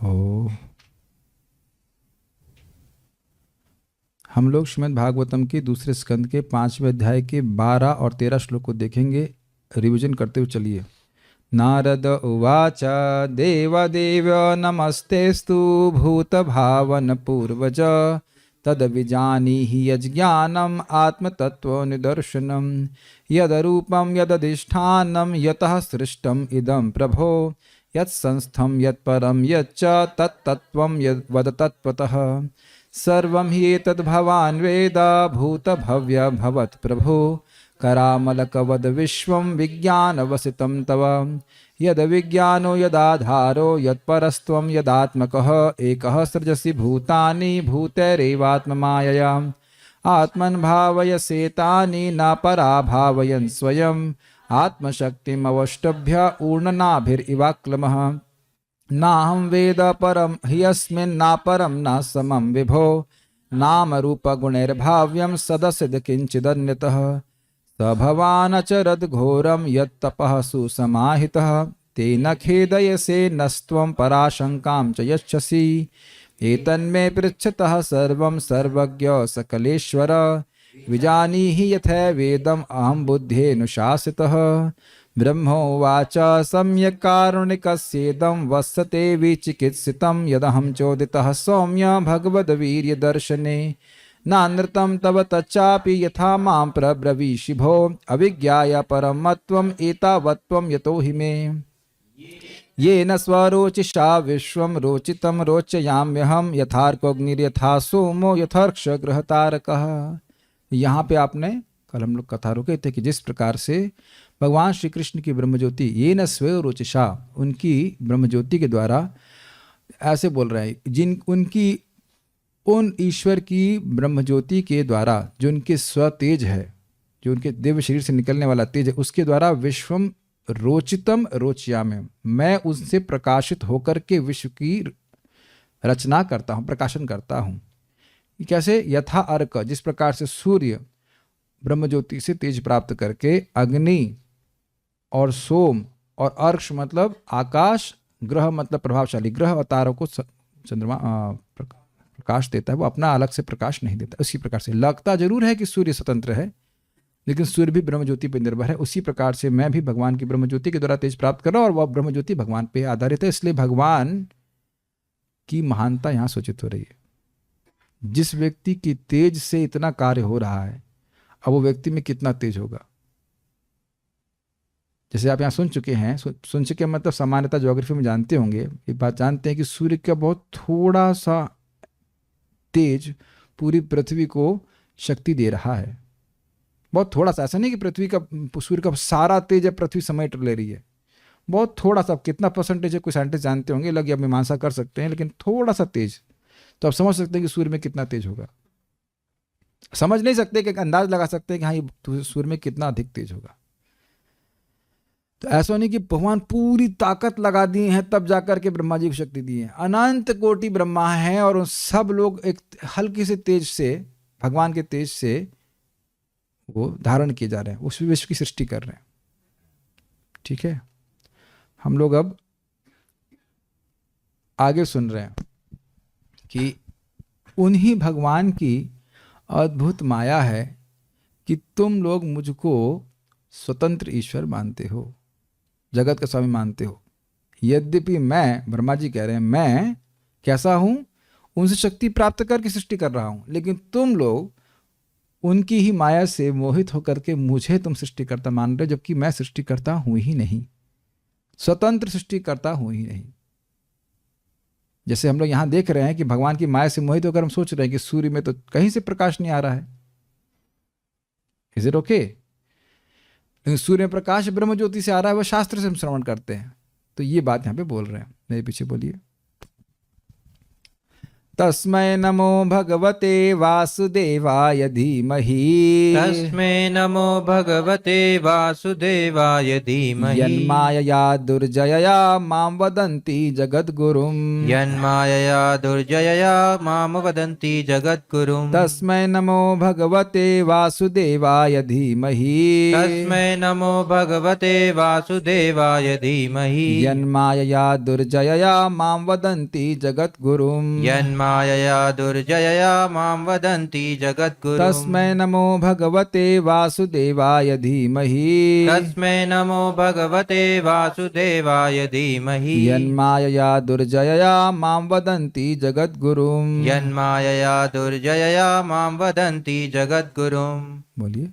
ओ, हम लोग श्रीमद् भागवतम के दूसरे स्कंद के 5वें अध्याय के 12 और 13 श्लोक को देखेंगे। रिवीजन करते हुए चलिए। नारद उवाच देवदेव नमस्तेस्तु भूतभावन पूर्वज तद्विजानीहि यज्ञानम् आत्मतत्त्वनिदर्शनं यदरूपं यदधिष्ठानं यतः सृष्टम् इदं प्रभो यत्संस्थं यत्परं यच्च तत्तत्त्वं यद्वद तत्त्वतः सर्वं हि एतद् भवान् वेद भूतभव्य भवत् प्रभो करामलकवद विश्वं विज्ञानवसितं तव यद विज्ञानो यदाधारो यत्परस्त्वं यदात्मकः एकः सृजसि भूतानि भूतैरेवात्ममायया आत्मन् भावयसेतानि न परा भावयन् स्वयं आत्मशक्तिमवष्टभ्य ऊर्णनाभिरिवाक्लमः नाहं वेद परं ह्यस्मिन् न परं न समं विभो नाम रूप गुणैर्भाव्यं सदसिद् किंचिदन्यतः स भवान् अचरद् घोरं यत्तपः सुसमाहितः तेन खेदयसे नस्त्वं पराशंकां च यच्छसि एतन्मे पृच्छतः सर्वं सर्वज्ञ सकलेश्वर विजानीहि यथैवेदम् अहं बुद्ध्येनुशासितः ब्रह्मोवाच सम्यक् कारुणिकस्येदं वत्सते विचिकित्सितं यदहं चोदितः सौम्य भगवद्वीर्यदर्शने नानृतं तव तच्चापि यथा मां प्रब्रवीषि भो अविज्ञाय परं मत्वम् एतावत्त्वं यतो हि मे येन स्वरोचिषा विश्वं रोचितं रोचयाम्यहं यथार्कोऽग्निर्यथा सोमो यथार्क्ष गृहतारकः। यहाँ पे आपने कल हम लोग कथा रुके थे कि जिस प्रकार से भगवान श्री कृष्ण की ब्रह्मज्योति येन स्व रोचिषा, उनकी ब्रह्मज्योति के द्वारा ऐसे बोल रहे हैं, जिन उनकी उन ईश्वर की ब्रह्मज्योति के द्वारा जो उनके स्व तेज है, जो उनके दिव्य शरीर से निकलने वाला तेज है, उसके द्वारा विश्वम रोचितम रोचयामि, मैं उनसे प्रकाशित होकर के विश्व की रचना करता हूँ, प्रकाशन करता हूँ। कैसे? यथा अर्क, जिस प्रकार से सूर्य ब्रह्मज्योति से तेज प्राप्त करके अग्नि और सोम और अर्क्ष मतलब आकाश, ग्रह मतलब प्रभावशाली ग्रह और तारों को चंद्रमा प्रकाश देता है, वो अपना अलग से प्रकाश नहीं देता। उसी प्रकार से लगता जरूर है कि सूर्य स्वतंत्र है, लेकिन सूर्य भी ब्रह्मज्योति पर निर्भर है। उसी प्रकार से मैं भी भगवान की ब्रह्मज्योति के द्वारा तेज प्राप्त कर रहा हूँ और वह ब्रह्मज्योति भगवान पे आधारित है। इसलिए भगवान की महानता यहाँ सूचित हो रही है। जिस व्यक्ति की तेज से इतना कार्य हो रहा है, अब वो व्यक्ति में कितना तेज होगा। जैसे आप यहाँ सुन चुके हैं, सुन चुके मतलब सामान्यतः ज्योग्राफी में जानते होंगे, एक बात जानते हैं कि सूर्य का बहुत थोड़ा सा तेज पूरी पृथ्वी को शक्ति दे रहा है। बहुत थोड़ा सा, ऐसा नहीं कि पृथ्वी का, सूर्य का सारा तेज है पृथ्वी समेट ले रही है, बहुत थोड़ा सा। कितना परसेंटेज है कोई साइंटिस्ट जानते होंगे, लग या मीमांसा कर सकते हैं, लेकिन थोड़ा सा तेज, तो आप समझ सकते हैं कि सूर्य में कितना तेज होगा। समझ नहीं सकते कि अंदाज लगा सकते हैं कि हाँ ये सूर्य में कितना अधिक तेज होगा। तो ऐसा नहीं कि भगवान पूरी ताकत लगा दी है तब जाकर के ब्रह्मा जी को शक्ति दी है। अनंत कोटि ब्रह्मा है और उन सब लोग एक हल्की से तेज से, भगवान के तेज से वो धारण किए जा रहे हैं, उस विश्व की सृष्टि कर रहे हैं। ठीक है, हम लोग अब आगे सुन रहे हैं कि उन्हीं भगवान की अद्भुत माया है कि तुम लोग मुझको स्वतंत्र ईश्वर मानते हो, जगत का स्वामी मानते हो। यद्यपि मैं, ब्रह्मा जी कह रहे हैं, मैं कैसा हूं, उनसे शक्ति प्राप्त करके सृष्टि कर रहा हूं, लेकिन तुम लोग उनकी ही माया से मोहित होकर के मुझे तुम सृष्टिकर्ता मान रहे हो, जबकि मैं सृष्टिकर्ता हूं ही नहीं, स्वतंत्र सृष्टिकर्ता हूं ही नहीं। जैसे हम लोग यहां देख रहे हैं कि भगवान की माया से मोहित होकर हम सोच रहे हैं कि सूर्य में तो कहीं से प्रकाश नहीं आ रहा है, इज इट ओके? लेकिन सूर्य में प्रकाश ब्रह्म ज्योति से आ रहा है, वह शास्त्र से हम श्रवण करते हैं। तो ये बात यहां पे बोल रहे हैं, मेरे पीछे बोलिए। तस्मै नमो भगवते वासुदेवाय धीमहि। तस्मै नमो भगवते वासुदेवाय धीमहि। यन्मायया दुर्जयया मां वदन्ति जगद्गुरुम्। यन्मायया दुर्जयया मां वदन्ति जगद्गुरुम्। तस्मै नमो भगवते वासुदेवाय धीमहि। तस्मै नमो भगवते वासुदेवाय धीमहि। यन्मायया दुर्जयया मां वदन्ति जगद्गुरुम्। यन्मायया दुर्जयया मां वदन्ति जगद्गुरुम्। तस्मै नमो भगवते वासुदेवाय धीमहि। तस्मै नमो भगवते वासुदेवाय धीमहि। यन्मायया दुर्जयया मां वदन्ति जगद्गुरुम्। यन्मायया दुर्जयया मां वदन्ति जगद्गुरुम्। बोलिए।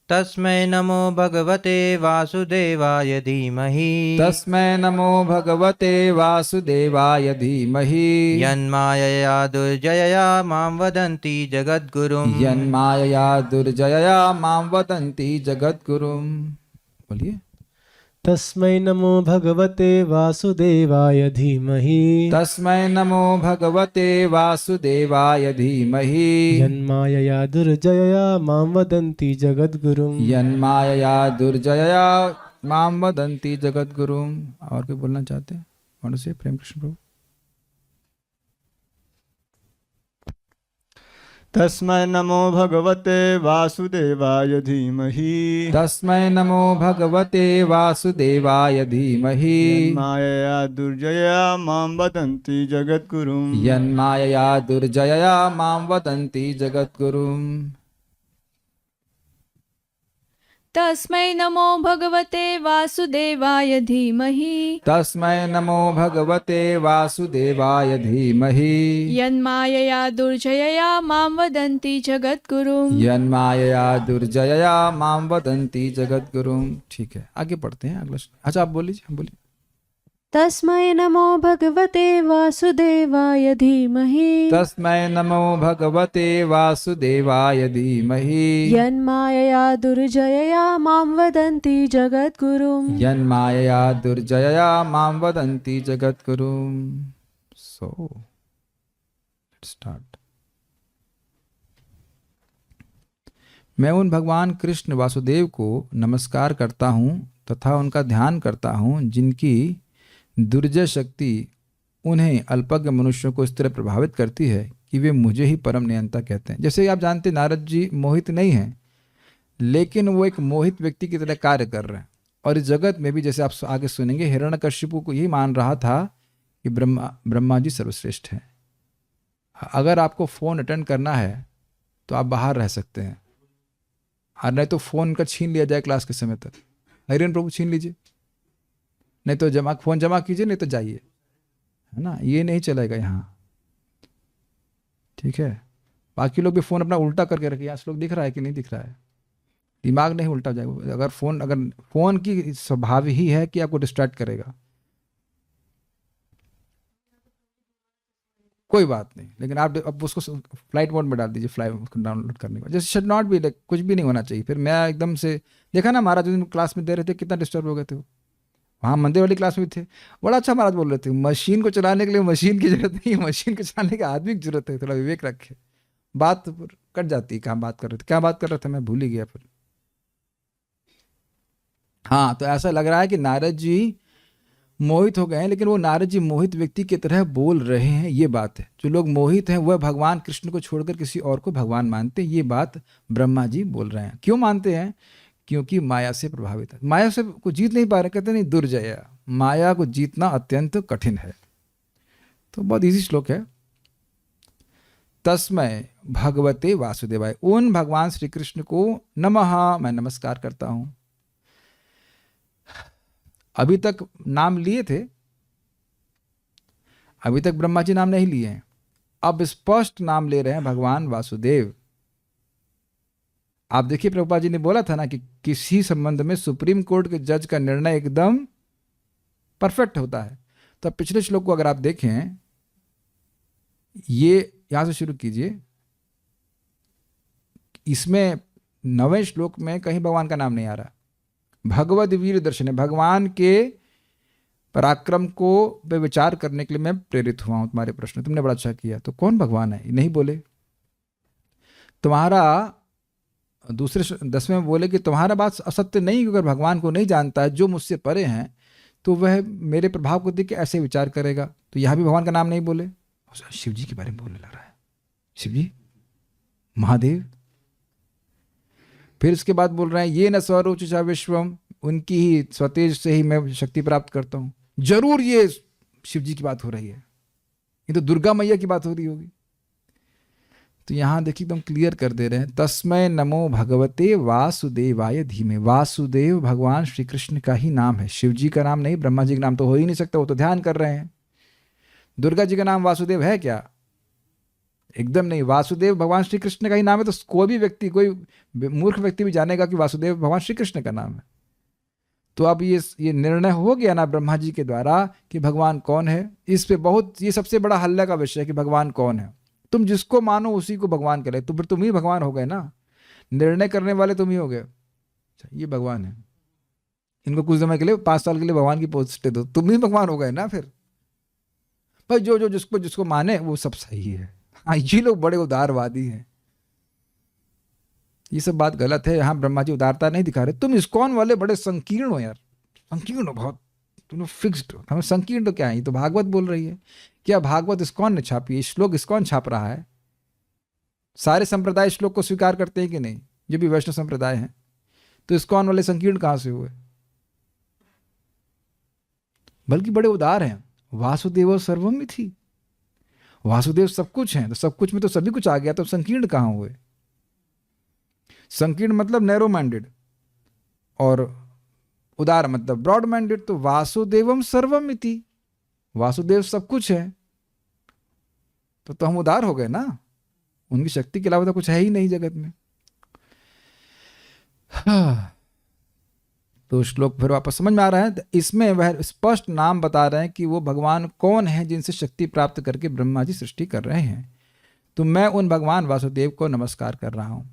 तस्मै नमो भगवते वासुदेवाय धीमहि। तस्मै नमो भगवते वासुदेवाय धीमहि। यन्मायया दुर्जयया मां वदन्ति जगद्गुरुम्। यन्मायया दुर्जयया मां वदन्ति जगद्गुरुम्। बोलिए। तस्मै नमो भगवते वासुदेवाय धीमहि। तस्मै नमो भगवते वासुदेवाय धीमहि। यन्मायया दुर्जयया मां वदन्ति जगद्गुरुम्। यन्मायया दुर्जयया मां वदन्ति जगद्गुरुम्। और कोई बोलना चाहते हैं? कौन से? प्रेम कृष्ण प्रभु। तस्मै नमो भगवते वासुदेवाय धीमहि। तस्मै नमो भगवते वासुदेवाय धीमहि। मायया दुर्जया मां वदन्ति जगद्गुरुम्। यन्मायया दुर्जयया मां वदन्ति जगद्गुरुम्। तस्मै नमो भगवते वासुदेवाय धीमहि। तस्मै नमो भगवते वासुदेवाय धीमहि। यन्मायया दुर्जयया मां वदन्ति जगद्गुरुम्। यन्मायया दुर्जयया मां वदन्ति जगद्गुरुम्। ठीक है, आगे पढ़ते हैं अगला। अच्छा, आप बोल लीजिए। हम बोलिए। तस्मै नमो भगवते वासुदेवाय धीमहि। तस्मै नमो भगवते वासुदेवाय धीमहि। यन्मायया दुर्जयया मां वदन्ति जगद्गुरुम्। यन्मायया दुर्जयया मां वदन्ति जगद्गुरुम्। So let's start. मैं उन भगवान कृष्ण वासुदेव को नमस्कार करता हूँ तथा उनका ध्यान करता हूँ जिनकी दुर्जय शक्ति उन्हें अल्पज्ञ मनुष्यों को इस तरह प्रभावित करती है कि वे मुझे ही परम नियंता कहते हैं। जैसे आप जानते हैं, नारद जी मोहित नहीं हैं, लेकिन वो एक मोहित व्यक्ति की तरह कार्य कर रहे हैं। और इस जगत में भी, जैसे आप आगे सुनेंगे, हिरण्यकश्यपु को यही मान रहा था कि ब्रह्मा जी सर्वश्रेष्ठ हैं। अगर आपको फ़ोन अटेंड करना है तो आप बाहर रह सकते हैं, और नहीं तो फ़ोन का छीन लिया जाए क्लास के समय तक। हरिहर प्रभु छीन लीजिए, नहीं तो फ़ोन जमा कीजिए, नहीं तो जाइए, है ना। ये नहीं चलेगा यहाँ, ठीक है। बाकी लोग भी फ़ोन अपना उल्टा करके रखिए। यहाँ लोग दिख रहा है कि नहीं दिख रहा है? दिमाग नहीं उल्टा जाएगा। अगर फ़ोन की स्वभाव ही है कि आपको डिस्ट्रैक्ट करेगा, कोई बात नहीं, लेकिन आप अब उसको फ्लाइट मोड में डाल दीजिए। फ्लाइट डाउनलोड करने के बाद जैसे शुड नॉट बी, कुछ भी नहीं होना चाहिए। फिर मैं एकदम से देखा ना, महाराज दिन क्लास में दे रहे थे, कितना डिस्टर्ब हो गए थे। वहाँ मंदिर वाली क्लास में भी थे, बड़ा अच्छा महाराज बोल रहे थे, मशीन को चलाने के लिए मशीन की जरूरत नहीं है, मशीन को चलाने के आदमी की जरूरत है। थोड़ा विवेक रखे, बात कट जाती है। कहाँ बात कर रहे थे, क्या बात कर रहे थे, मैं भूल ही गया फिर। हाँ, तो ऐसा लग रहा है कि नारद जी मोहित हो गए हैं, लेकिन वो नारद जी मोहित व्यक्ति की तरह बोल रहे हैं, ये बात है। जो लोग मोहित हैं वह भगवान कृष्ण को छोड़कर किसी और को भगवान मानते हैं, ये बात ब्रह्मा जी बोल रहे हैं। क्यों मानते हैं? क्योंकि माया से प्रभावित है। माया से को जीत नहीं पा रहे, कहते नहीं दुर्जय, माया को जीतना अत्यंत कठिन है। तो बहुत इजी श्लोक है। तस्मै भगवते वासुदेवाय, उन भगवान श्री कृष्ण को नमः, मैं नमस्कार करता हूं। अभी तक नाम लिए थे, अभी तक ब्रह्मा जी नाम नहीं लिए हैं, अब स्पष्ट नाम ले रहे हैं भगवान वासुदेव। आप देखिए, प्रभुपाद जी ने बोला था ना कि किसी संबंध में सुप्रीम कोर्ट के जज का निर्णय एकदम परफेक्ट होता है। तो पिछले श्लोक को अगर आप देखें, ये यहां से शुरू कीजिए, इसमें 9वें श्लोक में कहीं भगवान का नाम नहीं आ रहा। भगवद वीर दर्शन है, भगवान के पराक्रम को पे विचार करने के लिए मैं प्रेरित हुआ हूं। तुम्हारे प्रश्न तुमने बड़ा अच्छा किया। तो कौन भगवान है? नहीं बोले। तुम्हारा दूसरे 10वें में बोले कि तुम्हारा बात असत्य नहीं, अगर भगवान को नहीं जानता है जो मुझसे परे हैं तो वह मेरे प्रभाव को देख के ऐसे विचार करेगा। तो यहाँ भी भगवान का नाम नहीं बोले, शिव जी के बारे में बोलने लग रहा है। शिव जी, महादेव। फिर उसके बाद बोल रहे हैं ये न स्वरोचिषा विश्वम, उनकी ही स्वतेज से ही मैं शक्ति प्राप्त करता हूं। जरूर ये शिव जी की बात हो रही है, ये तो दुर्गा मैया की बात हो रही होगी। तो यहां देखिए एकदम क्लियर कर दे रहे हैं, तस्मै नमो भगवते वासुदेवाय धीमे। वासुदेव भगवान श्री कृष्ण का ही नाम है, शिव जी का नाम नहीं। ब्रह्मा जी का नाम तो हो ही नहीं सकता, वो तो ध्यान कर रहे हैं। दुर्गा जी का नाम वासुदेव है क्या? एकदम नहीं। वासुदेव भगवान श्री कृष्ण का ही नाम है। तो कोई भी व्यक्ति, कोई मूर्ख व्यक्ति भी जानेगा कि वासुदेव भगवान श्री कृष्ण का नाम है। तो अब ये निर्णय हो गया ना ब्रह्मा जी के द्वारा कि भगवान कौन है। इस पे बहुत, ये सबसे बड़ा हल्ला का विषय है कि भगवान कौन है। तुम जिसको मानो उसी को भगवान करे, तो फिर तुम ही भगवान हो गए ना। निर्णय करने वाले तुम ही हो गए। ये भगवान है, इनको कुछ समय के लिए, 5 साल के लिए भगवान की पोस्ट दो, तुम ही भगवान हो गए ना। फिर भाई जो जिसको माने वो सब सही है। हाँ, ये लोग बड़े उदारवादी हैं, ये सब बात गलत है। यहाँ ब्रह्मा जी उदारता नहीं दिखा रहे। तुम इस्कॉन वाले बड़े संकीर्ण हो यार, संकीर्ण हो बहुत, तुम फिक्स्ड हो। हमें संकीर्ण तो क्या है, ये तो भागवत बोल रही है। क्या भागवत इस्कॉन ने छापी है? श्लोक इस्कॉन छाप रहा है। सारे संप्रदाय श्लोक को स्वीकार करते हैं कि नहीं? जो भी वैष्णव संप्रदाय हैं, तो इस्कॉन वाले संकीर्ण कहां से हुए? बल्कि बड़े उदार हैं। वासुदेव सर्वमिति, वासुदेव सब कुछ है, तो सब कुछ में तो सभी कुछ आ गया, तो संकीर्ण कहां हुए? संकीर्ण मतलब नैरो माइंडेड, और उदार मतलब ब्रॉड माइंडेड। तो वासुदेवम सर्वमिति, वासुदेव सब कुछ है, तो हम उदार हो गए ना। उनकी शक्ति के अलावा तो कुछ है ही नहीं जगत में। तो श्लोक फिर वापस समझ में आ रहा है। इसमें वह स्पष्ट नाम बता रहे हैं कि वो भगवान कौन है जिनसे शक्ति प्राप्त करके ब्रह्मा जी सृष्टि कर रहे हैं। तो मैं उन भगवान वासुदेव को नमस्कार कर रहा हूं।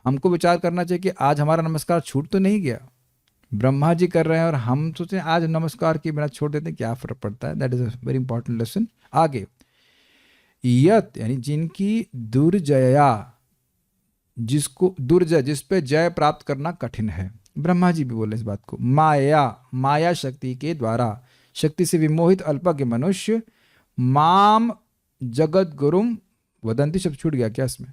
हमको विचार करना चाहिए कि आज हमारा नमस्कार छूट तो नहीं गया। ब्रह्मा जी कर रहे हैं और हम सोचते हैं आज नमस्कार के बिना छोड़ देते हैं, क्या फर्क पड़ता है। That is a very important lesson. आगे, यत यानी जिनकी दुर्जया, जिसको दुर्जय, जिस पे जय प्राप्त करना कठिन है। ब्रह्मा जी भी बोले इस बात को। माया शक्ति के द्वारा, शक्ति से विमोहित अल्पज्ञ मनुष्य माम जगत गुरुम वदंती। शब्द छूट गया क्या इसमें?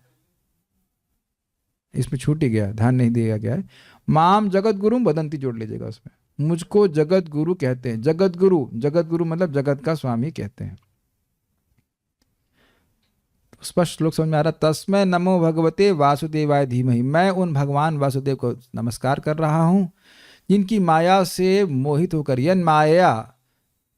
इसमें छूट ही गया, ध्यान नहीं दिया गया है। माम जगत गुरुम वदंती जोड़ लीजिएगा उसमें। मुझको जगत गुरु कहते हैं। जगत गुरु मतलब जगत का स्वामी कहते हैं। स्पष्ट श्लोक समझ में आ रहा। तस्मै नमो भगवते वासुदेवाय धीमहि, मैं उन भगवान वासुदेव को नमस्कार कर रहा हूं जिनकी माया से मोहित होकर, यन माया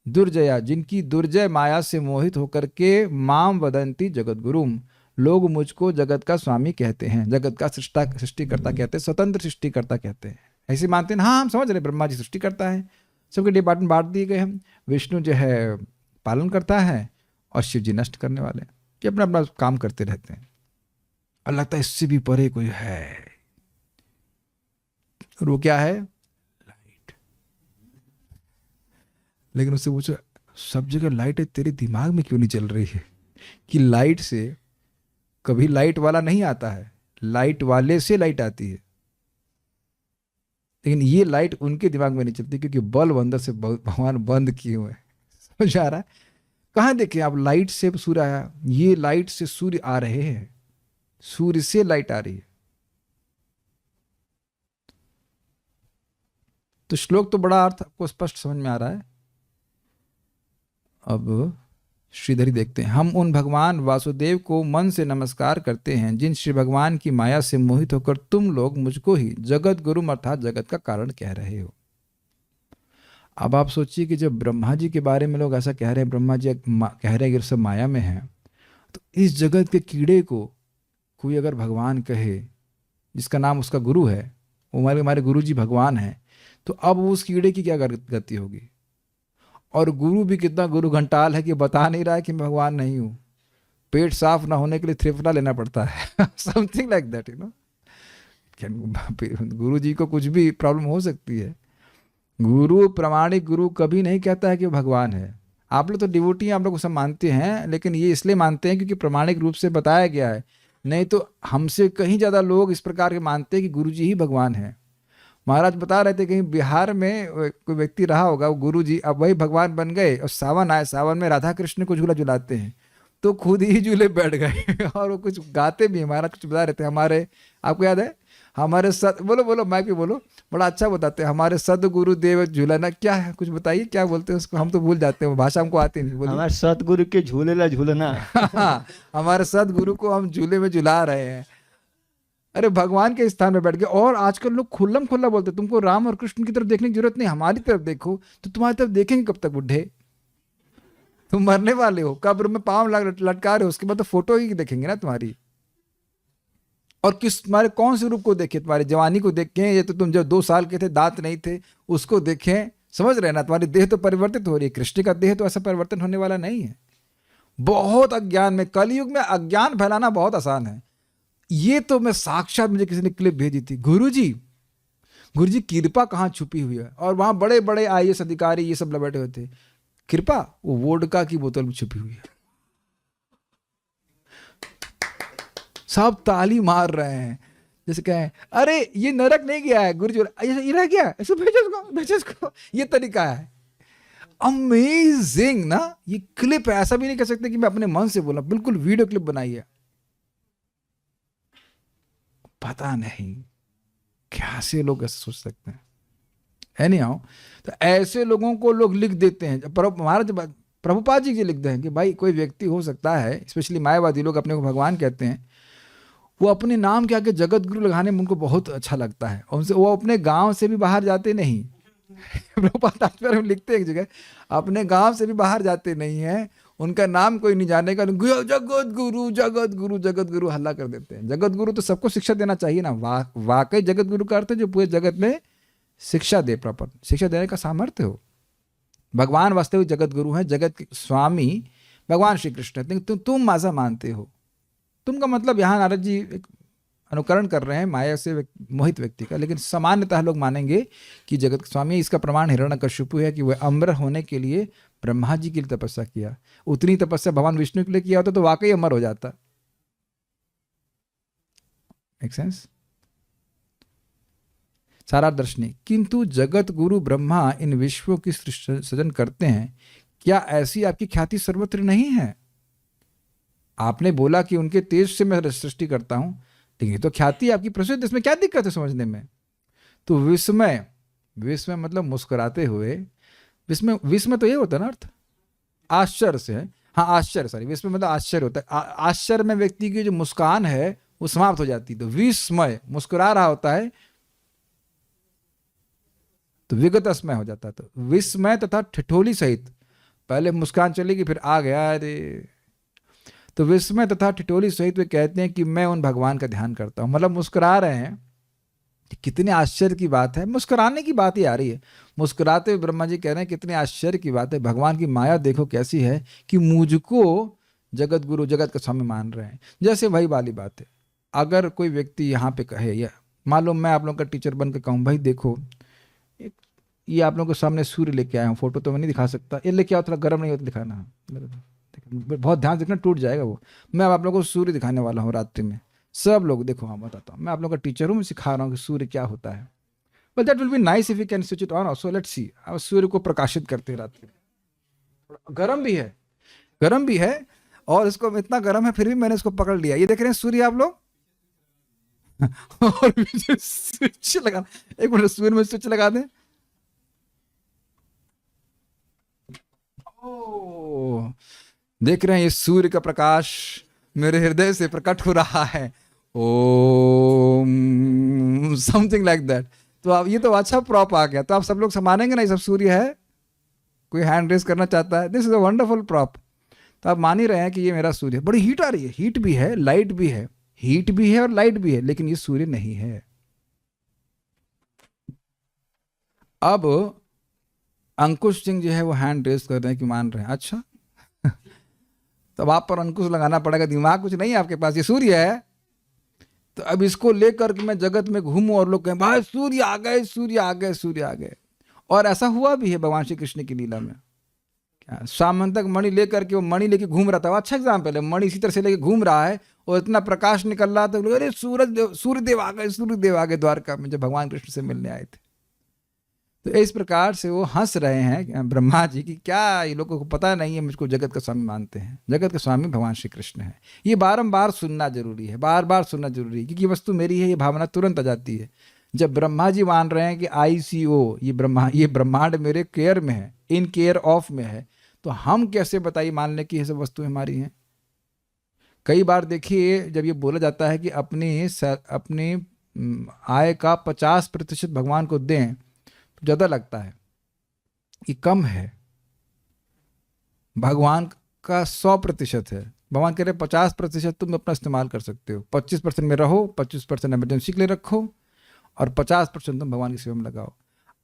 दुर्जया, जिनकी दुर्जय माया से मोहित होकर के माम वदंती जगत गुरुम, लोग मुझको जगत का स्वामी कहते हैं, जगत का सृष्टिकर्ता कहते हैं, स्वतंत्र सृष्टिकर्ता कहते हैं। ऐसे मानते हैं। हाँ, हम समझ रहे ब्रह्मा जी सृष्टि करता है, सबके डिपार्टमेंट बांट दिए गए हम। विष्णु जो है पालन करता है और शिव जी नष्ट करने वाले, कि अपना अपना काम करते रहते हैं। और लगता है इससे भी परे कोई है, और वो क्या है? लाइट। लेकिन उससे पूछो, सब जगह लाइट है, तेरे दिमाग में क्यों नहीं चल रही है कि लाइट से कभी लाइट वाला नहीं आता है, लाइट वाले से लाइट आती है। लेकिन ये लाइट उनके दिमाग में नहीं चलती क्योंकि बल्ब अंदर से भगवान बंद किए हुए हैं। समझ आ रहा है? कहाँ देखें आप, लाइट से सूर्य आया, ये लाइट से सूर्य आ रहे हैं, सूर्य से लाइट आ रही है। तो श्लोक तो बड़ा अर्थ आपको स्पष्ट समझ में आ रहा है। अब श्रीधरी देखते हैं। हम उन भगवान वासुदेव को मन से नमस्कार करते हैं जिन श्री भगवान की माया से मोहित होकर तुम लोग मुझको ही जगत गुरु अर्थात जगत का कारण कह रहे हो। अब आप सोचिए कि जब ब्रह्मा जी के बारे में लोग ऐसा कह रहे हैं, ब्रह्मा जी कह रहे हैं कि सब माया में है, तो इस जगत के कीड़े को कोई अगर भगवान कहे, जिसका नाम उसका गुरु है, वो हमारे गुरु जी भगवान है, तो अब उस कीड़े की क्या गति होगी? और गुरु भी कितना गुरु घंटाल है कि बता नहीं रहा है कि मैं भगवान नहीं हूँ। पेट साफ ना होने के लिए त्रिफला लेना पड़ता है। Something like that, you know. गुरु जी को कुछ भी प्रॉब्लम हो सकती है। गुरु, प्रामाणिक गुरु कभी नहीं कहता है कि वो भगवान है। आप लोग तो डिवोटी हैं, आप लोग सब मानते हैं, लेकिन ये इसलिए मानते हैं क्योंकि प्रामाणिक रूप से बताया गया है। नहीं तो हमसे कहीं ज़्यादा लोग इस प्रकार के मानते हैं कि गुरु जी ही भगवान है। महाराज बता रहे थे कहीं बिहार में कोई व्यक्ति रहा होगा, वो गुरु जी अब वही भगवान बन गए, और सावन आए, सावन में राधा कृष्ण को झूला झुलाते हैं, तो खुद ही झूले बैठ गए और वो कुछ गाते भी हैं। महाराज कुछ बता रहे थे, हमारे, आपको याद है, हमारे बोलो बोलो माइक पे बोलो, बड़ा अच्छा बताते हैं, हमारे सदगुरु देव झूलना, क्या है कुछ बताइए क्या बोलते हैं उसको, हम तो भूल जाते हैं, भाषा हमको आती नहीं, बोलिए। हमारे सतगुरु के झूले ला झूलना। हमारे सदगुरु को हम झूले में झुला रहे हैं। अरे भगवान के स्थान में बैठ गए। और आजकल लोग खुल्लम खुल्ला बोलते हैं, तुमको राम और कृष्ण की तरफ देखने की जरूरत नहीं, हमारी तरफ देखो। तो तुम्हारी तरफ देखेंगे कब तक बुढ़े? तुम मरने वाले हो, कब्र में पांव लटका रहे हो, उसके बाद तो फोटो ही देखेंगे ना तुम्हारी। और किस तुम्हारे कौन से रूप को देखे? तुम्हारी जवानी को देखें, ये तो तुम जब 2 साल के थे, दांत नहीं थे, उसको देखें। समझ रहे ना, तुम्हारी देह तो परिवर्तित हो रही है। कृष्ण का देह तो ऐसा परिवर्तन होने वाला नहीं है। बहुत अज्ञान में, कलयुग में अज्ञान फैलाना बहुत आसान है। ये तो मैं साक्षात, मुझे किसी ने क्लिप भेजी थी, गुरुजी कृपा कहाँ छुपी हुई है। और वहां बड़े बड़े IAS अधिकारी ये सब बैठे हुए थे। कृपा वो वोडका की बोतल में छुपी हुई है। सब ताली मार रहे हैं जैसे कहें अरे ये नरक नहीं गया है गुरुजी, ये रह गया, ऐसे भेजो इसको। ये तरीका है। अमेजिंग ना, ये क्लिप है। ऐसा भी नहीं कह सकते कि मैं अपने मन से बोला, बिल्कुल वीडियो क्लिप बनाई है। पता नहीं कैसे लोग ऐसे सोच सकते हैं। एनीहाउ, तो ऐसे लोगों को लोग लिख देते हैं। हमारा जब प्रभुपाद जी लिखते हैं कि भाई कोई व्यक्ति हो सकता है, स्पेशली मायावादी लोग अपने को भगवान कहते हैं, वो अपने नाम के आगे जगत गुरु लगाने में उनको बहुत अच्छा लगता है। उनसे वो अपने गांव से भी बाहर जाते नहीं। प्रभुपाद में लिखते हैं एक जगह, अपने गांव से भी बाहर जाते नहीं है, उनका नाम कोई नहीं जानेगा, जगत गुरु जगत गुरु जगत गुरु हल्ला कर देते हैं। जगत गुरु तो सबको शिक्षा देना चाहिए ना। वाकई जगत गुरु का अर्थ है जो पूरे जगत में शिक्षा दे, प्रॉपर शिक्षा देने का सामर्थ्य हो। भगवान वास्तविक जगत गुरु हैं, जगत के स्वामी भगवान श्री कृष्ण। लेकिन तुम माझा मानते हो। तुम का मतलब यहाँ नारद जी एक अनुकरण कर रहे हैं माया से मोहित व्यक्ति का, लेकिन सामान्यतः लोग मानेंगे कि जगत स्वामी। इसका प्रमाण हिरण्यकश्यपु है कि वह अमर होने के लिए ब्रह्मा जी के लिए तपस्या किया। उतनी तपस्या भगवान विष्णु के लिए किया होता तो वाकई अमर हो जाता। Make sense? सारा दर्शनी। किंतु जगत गुरु ब्रह्मा इन विश्वों की सृजन करते हैं, क्या ऐसी आपकी ख्याति सर्वत्र नहीं है? आपने बोला कि उनके तेज से मैं सृष्टि करता हूं, लेकिन तो ख्याति आपकी प्रसिद्ध, इसमें क्या दिक्कत है समझने में? तो विस्मय, विस्मय मतलब मुस्कुराते हुए। विस्मय तो ये होता है ना अर्थ, आश्चर्य से है। हाँ आश्चर्य, सॉरी, विस्मय मतलब आश्चर्य होता है। आश्चर्य में व्यक्ति की जो मुस्कान है वो समाप्त हो जाती है। तो विस्मय मुस्कुरा रहा होता है तो विगत अस्मय हो जाता है। तो विस्मय तथा ठिठोली सहित, पहले मुस्कान चलेगी फिर आ गया अरे। तो विस्मय तथा ठिठोली सहित वे कहते हैं कि मैं उन भगवान का ध्यान करता हूं। मतलब मुस्कुरा रहे हैं। कितने आश्चर्य की बात है, मुस्कुराने की बात ही आ रही है। मुस्कुराते हुए ब्रह्मा जी कह रहे हैं कितने आश्चर्य की बात है। भगवान की माया देखो कैसी है कि मुझको जगत गुरु जगत का स्वामी मान रहे हैं। जैसे वही वाली बात है, अगर कोई व्यक्ति यहाँ पे कहे, या मान लो मैं आप लोगों का टीचर बनकर कहूँ भाई देखो ये आप लोगों के सामने सूर्य लेके आया हूँ, फोटो तो मैं नहीं दिखा सकता, ये लेके आओ, थोड़ा गर्म नहीं होता दिखाना, बहुत ध्यान से देखना, टूट जाएगा वो। मैं अब आप लोगों को सूर्य दिखाने वाला हूँ रात्रि में। सब लोग देखो, हाँ बताता हूँ, मैं आप लोगों का टीचर हूँ, मैं सिखा रहा हूँ कि सूर्य क्या होता है। But that will be nice if you can switch it on also. Let's see, अब सूर्य को प्रकाशित करते हैं रात्रि में। गर्म भी है, गर्म भी है, और इसको इतना गर्म है फिर भी मैंने इसको पकड़ लिया। ये देख रहे हैं सूर्य आप लोग और स्विच लगा, एक मिनट सूर्य में स्विच लगा दें। देख रहे हैं ये सूर्य का प्रकाश मेरे हृदय से प्रकट हो रहा है, ओम, समथिंग लाइक दैट। तो अब ये तो अच्छा प्रॉप आ गया। तो आप सब लोग मानेंगे ना ये सब सूर्य है? कोई हैंड रेस करना चाहता है? This is a wonderful prop. तो आप मान ही रहे हैं कि ये मेरा सूर्य है। बड़ी हीट आ रही है, हीट भी है लाइट भी है, हीट भी है और लाइट भी है, लेकिन ये सूर्य नहीं है। अब अंकुश सिंह जो है वो हैंड रेस कर रहे हैं कि मान रहे हैं। अच्छा तब आप पर अंकुश लगाना पड़ेगा, दिमाग कुछ नहीं है आपके पास, ये सूर्य है। तो अब इसको लेकर के मैं जगत में घूमूं और लोग कहें भाई सूर्य आ गए, सूर्य आ गए, सूर्य आ गए। और ऐसा हुआ भी है भगवान श्री कृष्ण की लीला में। क्या सामंतक मणि लेकर के, वो मणि लेके घूम रहा था, वो अच्छा एग्जाम्पल है। मणि इसी तरह से लेके घूम रहा है और इतना प्रकाश निकल रहा था, तो अरे सूर्यदेव आ गए, सूर्यदेव आ गए द्वारका में, जब भगवान कृष्ण से मिलने आए थे। तो इस प्रकार से वो हंस रहे हैं ब्रह्मा जी की, क्या ये लोगों को पता नहीं है मुझको जगत का स्वामी मानते हैं। जगत का स्वामी भगवान श्री कृष्ण है। ये बारंबार सुनना जरूरी है, बार बार सुनना जरूरी है, क्योंकि वस्तु मेरी है, ये भावना तुरंत आ जाती है। जब ब्रह्मा जी मान रहे हैं कि ICO, ये ब्रह्मांड मेरे केयर में है, इन केयर ऑफ में है, तो हम कैसे बताइए मान लें कि ये सब वस्तुएं हमारी हैं। कई बार देखिए, जब ये बोला जाता है कि अपनी आय का 50% भगवान को दें, तो ज़्यादा लगता है कि कम है। भगवान का 100% है। भगवान कह रहे 50% तुम अपना इस्तेमाल कर सकते हो, 25% में रहो, 25% इमरजेंसी के लिए रखो, और 50% तुम भगवान की सेवा में लगाओ।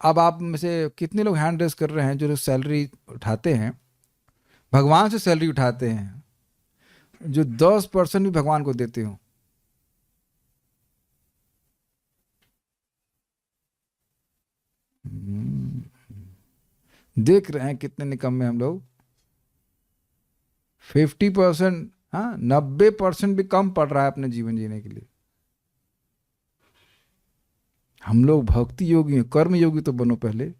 अब आप में से कितने लोग हैंड रेस कर रहे हैं जो सैलरी उठाते हैं, भगवान से सैलरी उठाते हैं, जो 10% भी भगवान को देते हो? देख रहे हैं कितने निकम्मे हम लोग। 50%, हाँ 90% भी कम पड़ रहा है अपने जीवन जीने के लिए। हम लोग भक्ति योगी हैं, कर्म योगी तो बनो पहले।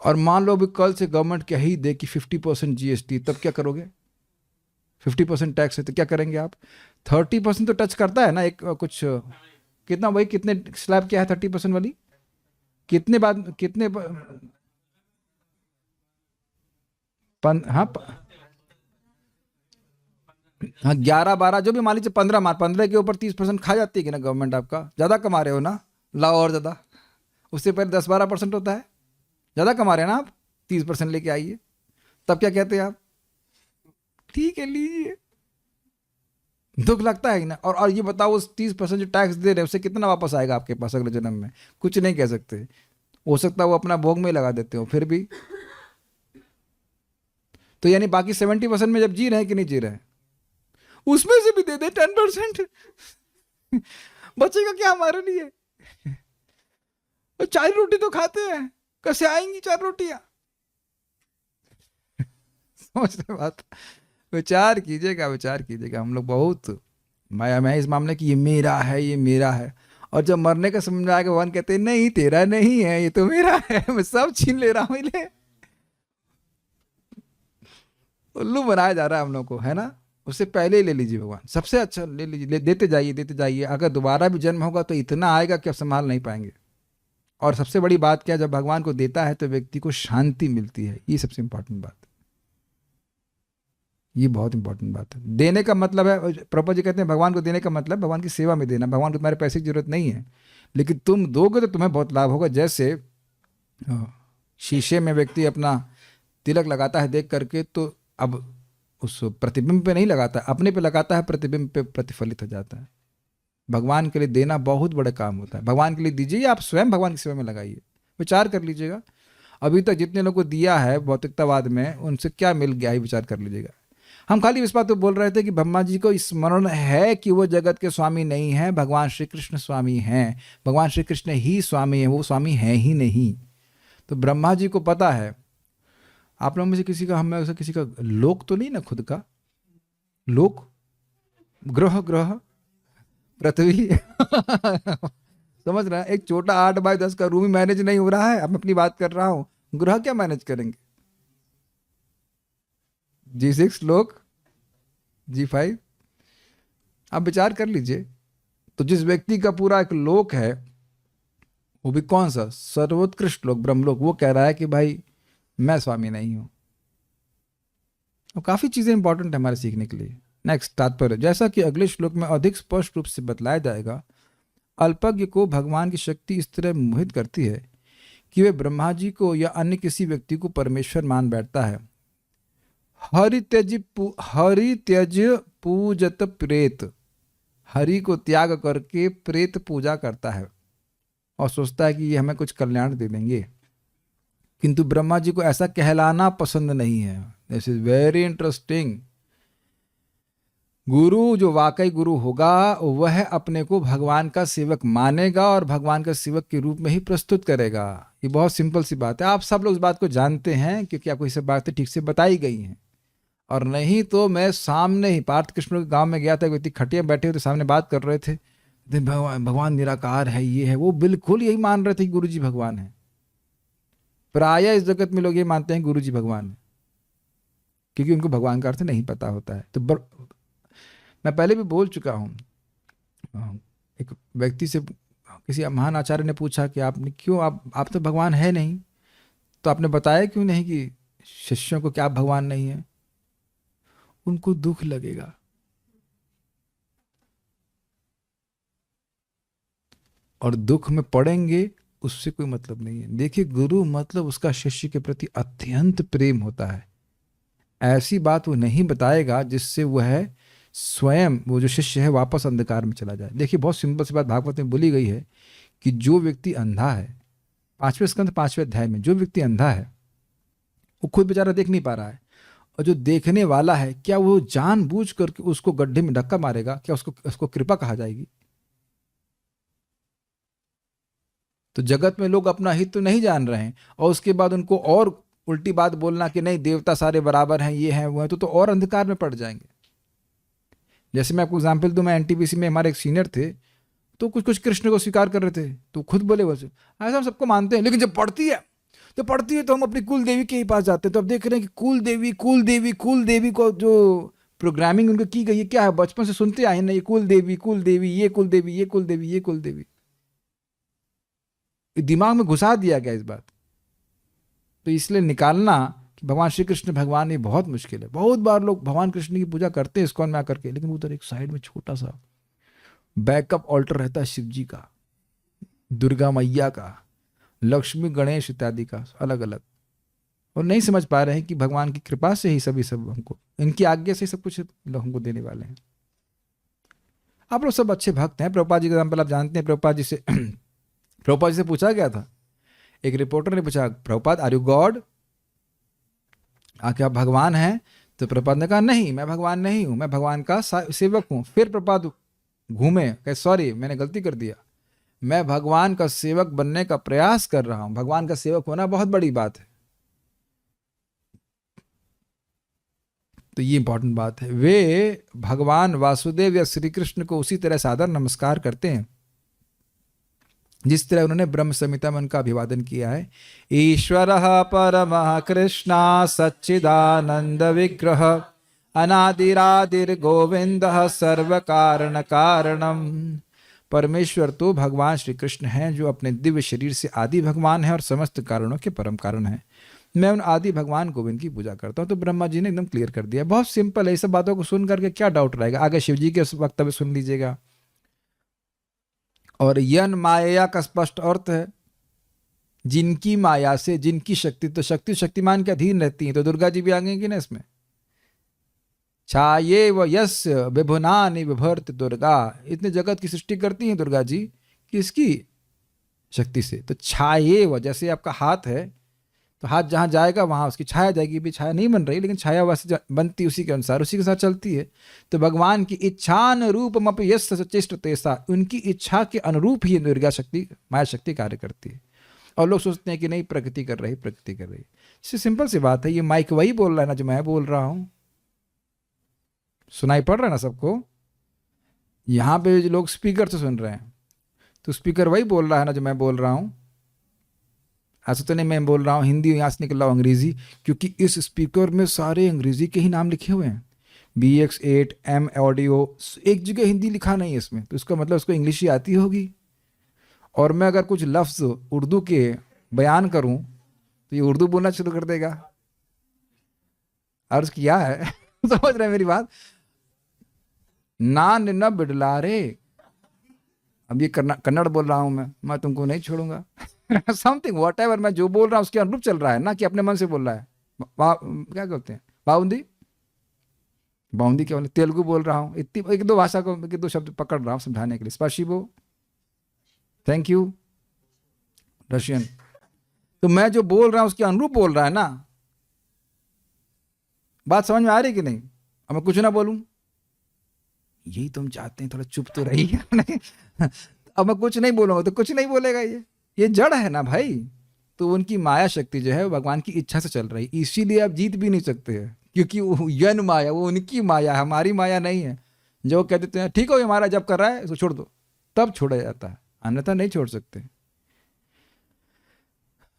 और मान लो अभी कल से गवर्नमेंट क्या ही दे कि 50% GST, तब क्या करोगे? 50% टैक्स है तो क्या करेंगे आप? 30% तो टच करता है ना, एक कुछ कितना, वही कितने स्लैब क्या है 30% वाली, कितने बाद कितने हाँ 11-12 जो भी मान लीजिए, 15 के ऊपर 30% खा जाती है कि ना गवर्नमेंट। आपका ज़्यादा कमा रहे हो ना, लाओ और ज़्यादा। उससे पहले 10-12% होता है, ज़्यादा कमा रहे हैं ना आप, 30% लेके आइए। तब क्या कहते हैं आप? ठीक है लीजिए। दुख लगता है ना। और ये बताओ, उस 30% जो टैक्स दे रहे हैं उससे कितना वापस आएगा आपके पास अगले जन्म में? कुछ नहीं कह सकते। हो सकता है वो अपना भोग में लगा देते हो फिर भी। तो यानी बाकी 70% में जब जी रहे हैं कि नहीं जी रहे हैं, उसमें से भी दे दे 10%। बचेगा क्या हमारे लिए? 4 रोटी तो खाते हैं, कैसे आएंगी 4 रोटियां? समझ रहे बात? विचार कीजिएगा, विचार कीजिएगा। हम लोग बहुत माया में इस मामले की, ये मेरा है, ये मेरा है। और जब मरने का समझ आएगा, भगवान कहते हैं नहीं तेरा नहीं है, ये तो मेरा है, मैं सब छीन ले रहा हूं। ले उल्लू बनाया जा रहा है हम लोग को, है ना। उससे पहले ही ले लीजिए भगवान, सबसे अच्छा ले लीजिए, देते जाइए, देते जाइए। अगर दोबारा भी जन्म होगा तो इतना आएगा कि आप संभाल नहीं पाएंगे। और सबसे बड़ी बात क्या, जब भगवान को देता है तो व्यक्ति को शांति मिलती है। ये सबसे इंपॉर्टेंट बात है, ये बहुत इंपॉर्टेंट बात है। देने का मतलब है, प्रभुपाद जी कहते हैं भगवान को देने का मतलब भगवान की सेवा में देना। भगवान को तुम्हारे पैसे की जरूरत नहीं है, लेकिन तुम दोगे तो तुम्हें बहुत लाभ होगा। जैसे शीशे में व्यक्ति अपना तिलक लगाता है देख करके, तो अब उस प्रतिबिंब पे नहीं लगाता, अपने पे लगाता है, प्रतिबिंब पे प्रतिफलित हो जाता है। भगवान के लिए देना बहुत बड़ा काम होता है। भगवान के लिए दीजिए, आप स्वयं भगवान की सेवा में लगाइए। विचार कर लीजिएगा, अभी तक जितने लोगों को दिया है भौतिकतावाद में, उनसे क्या मिल गया है, विचार कर लीजिएगा। हम खाली इस बात को बोल रहे थे कि ब्रह्मा जी को स्मरण है कि वो जगत के स्वामी नहीं है, भगवान श्री कृष्ण स्वामी हैं। भगवान श्री कृष्ण ही स्वामी है, वो स्वामी है ही नहीं। तो ब्रह्मा जी को पता है। आप लोगों में से किसी का, हम में से किसी का लोक तो नहीं ना, खुद का लोक, ग्रह पृथ्वी। समझ रहे हैं? एक छोटा 8x10 का रूम ही मैनेज नहीं हो रहा है। अब मैं अपनी बात कर रहा हूं, ग्रह क्या मैनेज करेंगे? G6 लोक, G5। आप विचार कर लीजिए। तो जिस व्यक्ति का पूरा एक लोक है, वो भी कौन सा? सर्वोत्कृष्ट लोक, ब्रह्मलोक, वो कह रहा है कि भाई मैं स्वामी नहीं हूं। और काफी चीजें इंपॉर्टेंट है हमारे सीखने के लिए। नेक्स्ट तात्पर्य, जैसा कि अगले श्लोक में अधिक स्पष्ट रूप से बतलाया जाएगा, अल्पज्ञ को भगवान की शक्ति इस तरह मोहित करती है कि वे ब्रह्मा जी को या अन्य किसी व्यक्ति को परमेश्वर मान बैठता है। हरि त्यज पूजत प्रेत, हरि को त्याग करके प्रेत पूजा करता है और सोचता है कि ये हमें कुछ कल्याण दे देंगे। किंतु ब्रह्मा जी को ऐसा कहलाना पसंद नहीं है। This is very interesting. गुरु जो वाकई गुरु होगा वह अपने को भगवान का सेवक मानेगा और भगवान का सेवक के रूप में ही प्रस्तुत करेगा। ये बहुत सिंपल सी बात है, आप सब लोग इस बात को जानते हैं क्योंकि आपको ये सब बातें ठीक से बताई गई हैं। और नहीं तो मैं सामने ही पार्थ कृष्ण के गांव में गया था, व्यक्ति खटिया बैठे हुए थे, सामने बात कर रहे थे, भगवान निराकार है, ये है वो, बिल्कुल यही मान रहे थे कि गुरु जी भगवान है। प्राय इस जगत में लोग ये मानते हैं गुरु जी भगवान है क्योंकि उनको भगवान का अर्थ नहीं पता होता है। तो मैं पहले भी बोल चुका हूँ, एक व्यक्ति से किसी महान आचार्य ने पूछा कि आपने क्यों, आप तो भगवान है नहीं, तो आपने बताया क्यों नहीं कि शिष्यों को क्या आप भगवान नहीं है? उनको दुख लगेगा। और दुख में पड़ेंगे उससे कोई मतलब नहीं है। देखिए, गुरु मतलब उसका शिष्य के प्रति अत्यंत प्रेम होता है। ऐसी बात वो नहीं बताएगा जिससे वह स्वयं, वो जो शिष्य है, वापस अंधकार में चला जाए। देखिए, बहुत सिंपल सी बात भागवत में बोली गई है कि जो व्यक्ति अंधा है, 5वें स्कंद 5वें अध्याय में, जो व्यक्ति अंधा है वो खुद बेचारा देख नहीं पा रहा है, और जो देखने वाला है, क्या वो जानबूझ करके उसको गड्ढे में धक्का मारेगा? क्या उसको कृपा कहा जाएगी? तो जगत में लोग अपना हित तो नहीं जान रहे हैं, और उसके बाद उनको और उल्टी बात बोलना कि नहीं देवता सारे बराबर हैं, ये हैं वो हैं, तो और अंधकार में पड़ जाएंगे। जैसे मैं आपको एग्जाम्पल दूं, मैं एनटीपीसी में हमारे एक सीनियर थे, तो कुछ कृष्ण को स्वीकार कर रहे थे, तो खुद बोले वैसे ऐसा हम सबको मानते हैं, लेकिन जब पढ़ती है तो हम अपनी कुल देवी के ही पास जाते हैं। तो अब देख रहे हैं कि कुल देवी को जो प्रोग्रामिंग उनको की गई है, क्या है, बचपन से सुनते आए ना, ये कुल देवी, ये कुल देवी, दिमाग में घुसा दिया गया इस बात। तो इसलिए निकालना कि भगवान श्री कृष्ण भगवान, ये बहुत मुश्किल है। बहुत बार लोग भगवान कृष्ण की पूजा करते हैं इस्कॉन में आकर के, लेकिन उधर एक साइड में छोटा सा बैकअप ऑल्टर रहता है शिव जी का, दुर्गा मैया का, लक्ष्मी गणेश इत्यादि का, अलग अलग, और नहीं समझ पा रहे हैं कि भगवान की कृपा से ही सभी सब हमको, इनकी आज्ञा से सब कुछ हमको देने वाले हैं। आप लोग सब अच्छे भक्त हैं। प्रभुपाद जी का एग्जाम्पल आप जानते हैं। प्रभुपाद जी से पूछा गया था, एक रिपोर्टर ने पूछा, प्रभुपाद आर यू गॉड, क्या आप भगवान हैं? तो प्रभुपाद ने कहा नहीं, मैं भगवान नहीं हूं, मैं भगवान का सेवक हूं। फिर प्रभुपाद घूमे, कहे सॉरी मैंने गलती कर दिया, मैं भगवान का सेवक बनने का प्रयास कर रहा हूं। भगवान का सेवक होना बहुत बड़ी बात है। तो ये इंपॉर्टेंट बात है। वे भगवान वासुदेव या श्री कृष्ण को उसी तरह सादर नमस्कार करते हैं जिस तरह उन्होंने ब्रह्म संहिता में उनका अभिवादन किया है। ईश्वरः परमः कृष्णः सच्चिदानंद विग्रह अनादिरादिर्गोविंदः सर्व कारण कारणम। परमेश्वर तो भगवान श्री कृष्ण हैं जो अपने दिव्य शरीर से आदि भगवान है और समस्त कारणों के परम कारण हैं। मैं उन आदि भगवान गोविंद की पूजा करता हूँ। तो ब्रह्मा जी ने एकदम क्लियर कर दिया। बहुत सिंपल है। ये सब बातों को सुन करके क्या डाउट रहेगा? आगे शिव जी के वक्तव्य सुन लीजिएगा। और यन माया का स्पष्ट अर्थ है जिनकी माया से, जिनकी शक्ति, तो शक्ति शक्तिमान के अधीन रहती है। तो दुर्गा जी भी आ गई कि ना इसमें। छाये व यस्य विभुनानि विभर्त दुर्गा, इतने जगत की सृष्टि करती हैं दुर्गा जी, किसकी शक्ति से? तो छाये व, जैसे आपका हाथ है तो हाथ जहाँ जाएगा वहाँ उसकी छाया जाएगी। भी छाया नहीं बन रही, लेकिन छाया वैसे बनती उसी के अनुसार, उसी के साथ चलती है। तो भगवान की इच्छानुरूपम यस्य सचेष्ट तेसा, उनकी इच्छा के अनुरूप ही दुर्गा शक्ति, माया शक्ति कार्य करती है। और लोग सोचते हैं कि नहीं प्रकृति कर रही, प्रकृति कर रही। इससे सिंपल सी बात है, ये माइक वही बोल रहा है ना जो मैं बोल रहा हूँ। सुनाई पड़ रहा है ना सबको? यहाँ पे लोग स्पीकर से सुन रहे हैं, तो स्पीकर वही बोल रहा है ना जो मैं बोल रहा हूँ। ऐसा तो नहीं मैं बोल रहा हूँ हिंदी, यहाँ से निकल रहा हूँ अंग्रेजी, क्योंकि इस स्पीकर में सारे अंग्रेजी के ही नाम लिखे हुए हैं। BX8 M ऑडियो, एक जगह हिंदी लिखा नहीं है इसमें, तो इसका मतलब उसको इंग्लिश ही आती होगी। और मैं अगर कुछ लफ्ज़ उर्दू के बयान करूँ तो ये उर्दू बोलना शुरू कर देगा। अर्ज किया है समझ रहे हैं मेरी बात? नान न बिडला रे, अब ये कन्नड़ बोल रहा हूँ मैं तुमको नहीं छोड़ूंगा। समथिंग वॉट एवर, मैं जो बोल रहा हूँ उसके अनुरूप चल रहा है ना कि अपने मन से बोल रहा है। क्या कहते हैं, बाउंदी, बाउंदी क्या बोले, तेलुगु बोल रहा हूँ। इतनी एक दो भाषा को, एक दो शब्द पकड़ रहा हूँ समझाने के लिए। स्पाशिबो, थैंक यू, रशियन। तो मैं जो बोल रहा हूँ उसके अनुरूप बोल रहा है ना। बात समझ में आ रही कि नहीं? अब मैं कुछ ना बोलूँ, यही तुम चाहते हैं, थोड़ा चुप तो रहिए। अब मैं कुछ नहीं बोलूंगा तो कुछ नहीं बोलेगा, ये जड़ है ना भाई। तो उनकी माया शक्ति जो है वो भगवान की इच्छा से चल रही, इसीलिए आप जीत भी नहीं सकते हैं, क्योंकि वो यन माया, वो उनकी माया, हमारी माया नहीं है। जो कह देते हैं ठीक हो, हमारा जब कर रहा है तो छोड़ दो, तब छोड़ा जाता है, अन्यथा नहीं छोड़ सकते।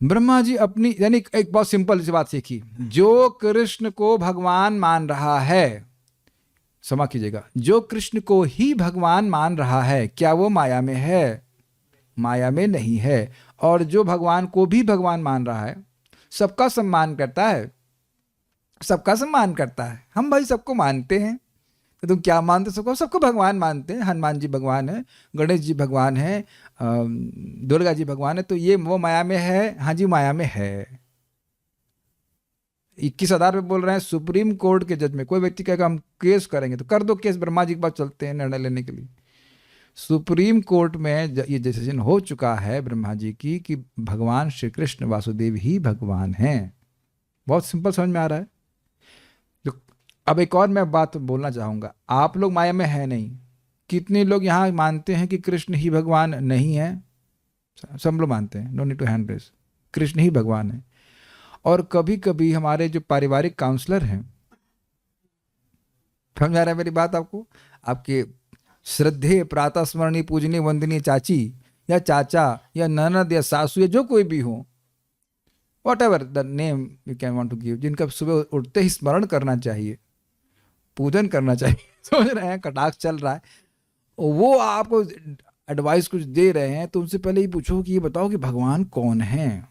ब्रह्मा जी अपनी, यानी एक बहुत सिंपल सी बात सीखी, जो कृष्ण को भगवान मान रहा है, क्षमा कीजिएगा, जो कृष्ण को ही भगवान मान रहा है, क्या वो माया में है? माया में नहीं है। और जो भगवान को भी भगवान मान रहा है, सबका सम्मान करता है, सबका सम्मान करता है। हम भाई सबको मानते हैं, तो तुम क्या मानते? सबको, सबको भगवान मानते हैं। हनुमान जी भगवान है, गणेश जी भगवान है, दुर्गा जी भगवान है, तो ये वो माया में है? हाँ जी माया में है। 21 आधार पे बोल रहे हैं। सुप्रीम कोर्ट के जज में कोई व्यक्ति कहेगा हम केस करेंगे, तो कर दो केस, ब्रह्मा जी के पास चलते हैं निर्णय लेने के लिए। सुप्रीम कोर्ट में ये डिसीजन हो चुका है ब्रह्मा जी की कि भगवान श्री कृष्ण वासुदेव ही भगवान हैं। बहुत सिंपल समझ में आ रहा है। तो अब एक और मैं बात बोलना चाहूँगा, आप लोग माया में है नहीं। कितने लोग यहाँ मानते हैं कि कृष्ण ही भगवान नहीं है? सब लोग मानते हैं, no need to hand raise, Krishna ही भगवान है। और कभी कभी हमारे जो पारिवारिक काउंसलर हैं, समझ आ रहा है मेरी बात आपको? आपके श्रद्धेय प्रातः स्मरणीय पूजनीय वंदनीय चाची या चाचा या ननद या सासू या जो कोई भी हो, whatever the name you can want to give, जिनका सुबह उठते ही स्मरण करना चाहिए, पूजन करना चाहिए, समझ रहे हैं, कटाक्ष चल रहा है, वो आपको एडवाइस कुछ दे रहे हैं, तो उनसे पहले ही पूछो कि ये बताओ कि भगवान कौन है।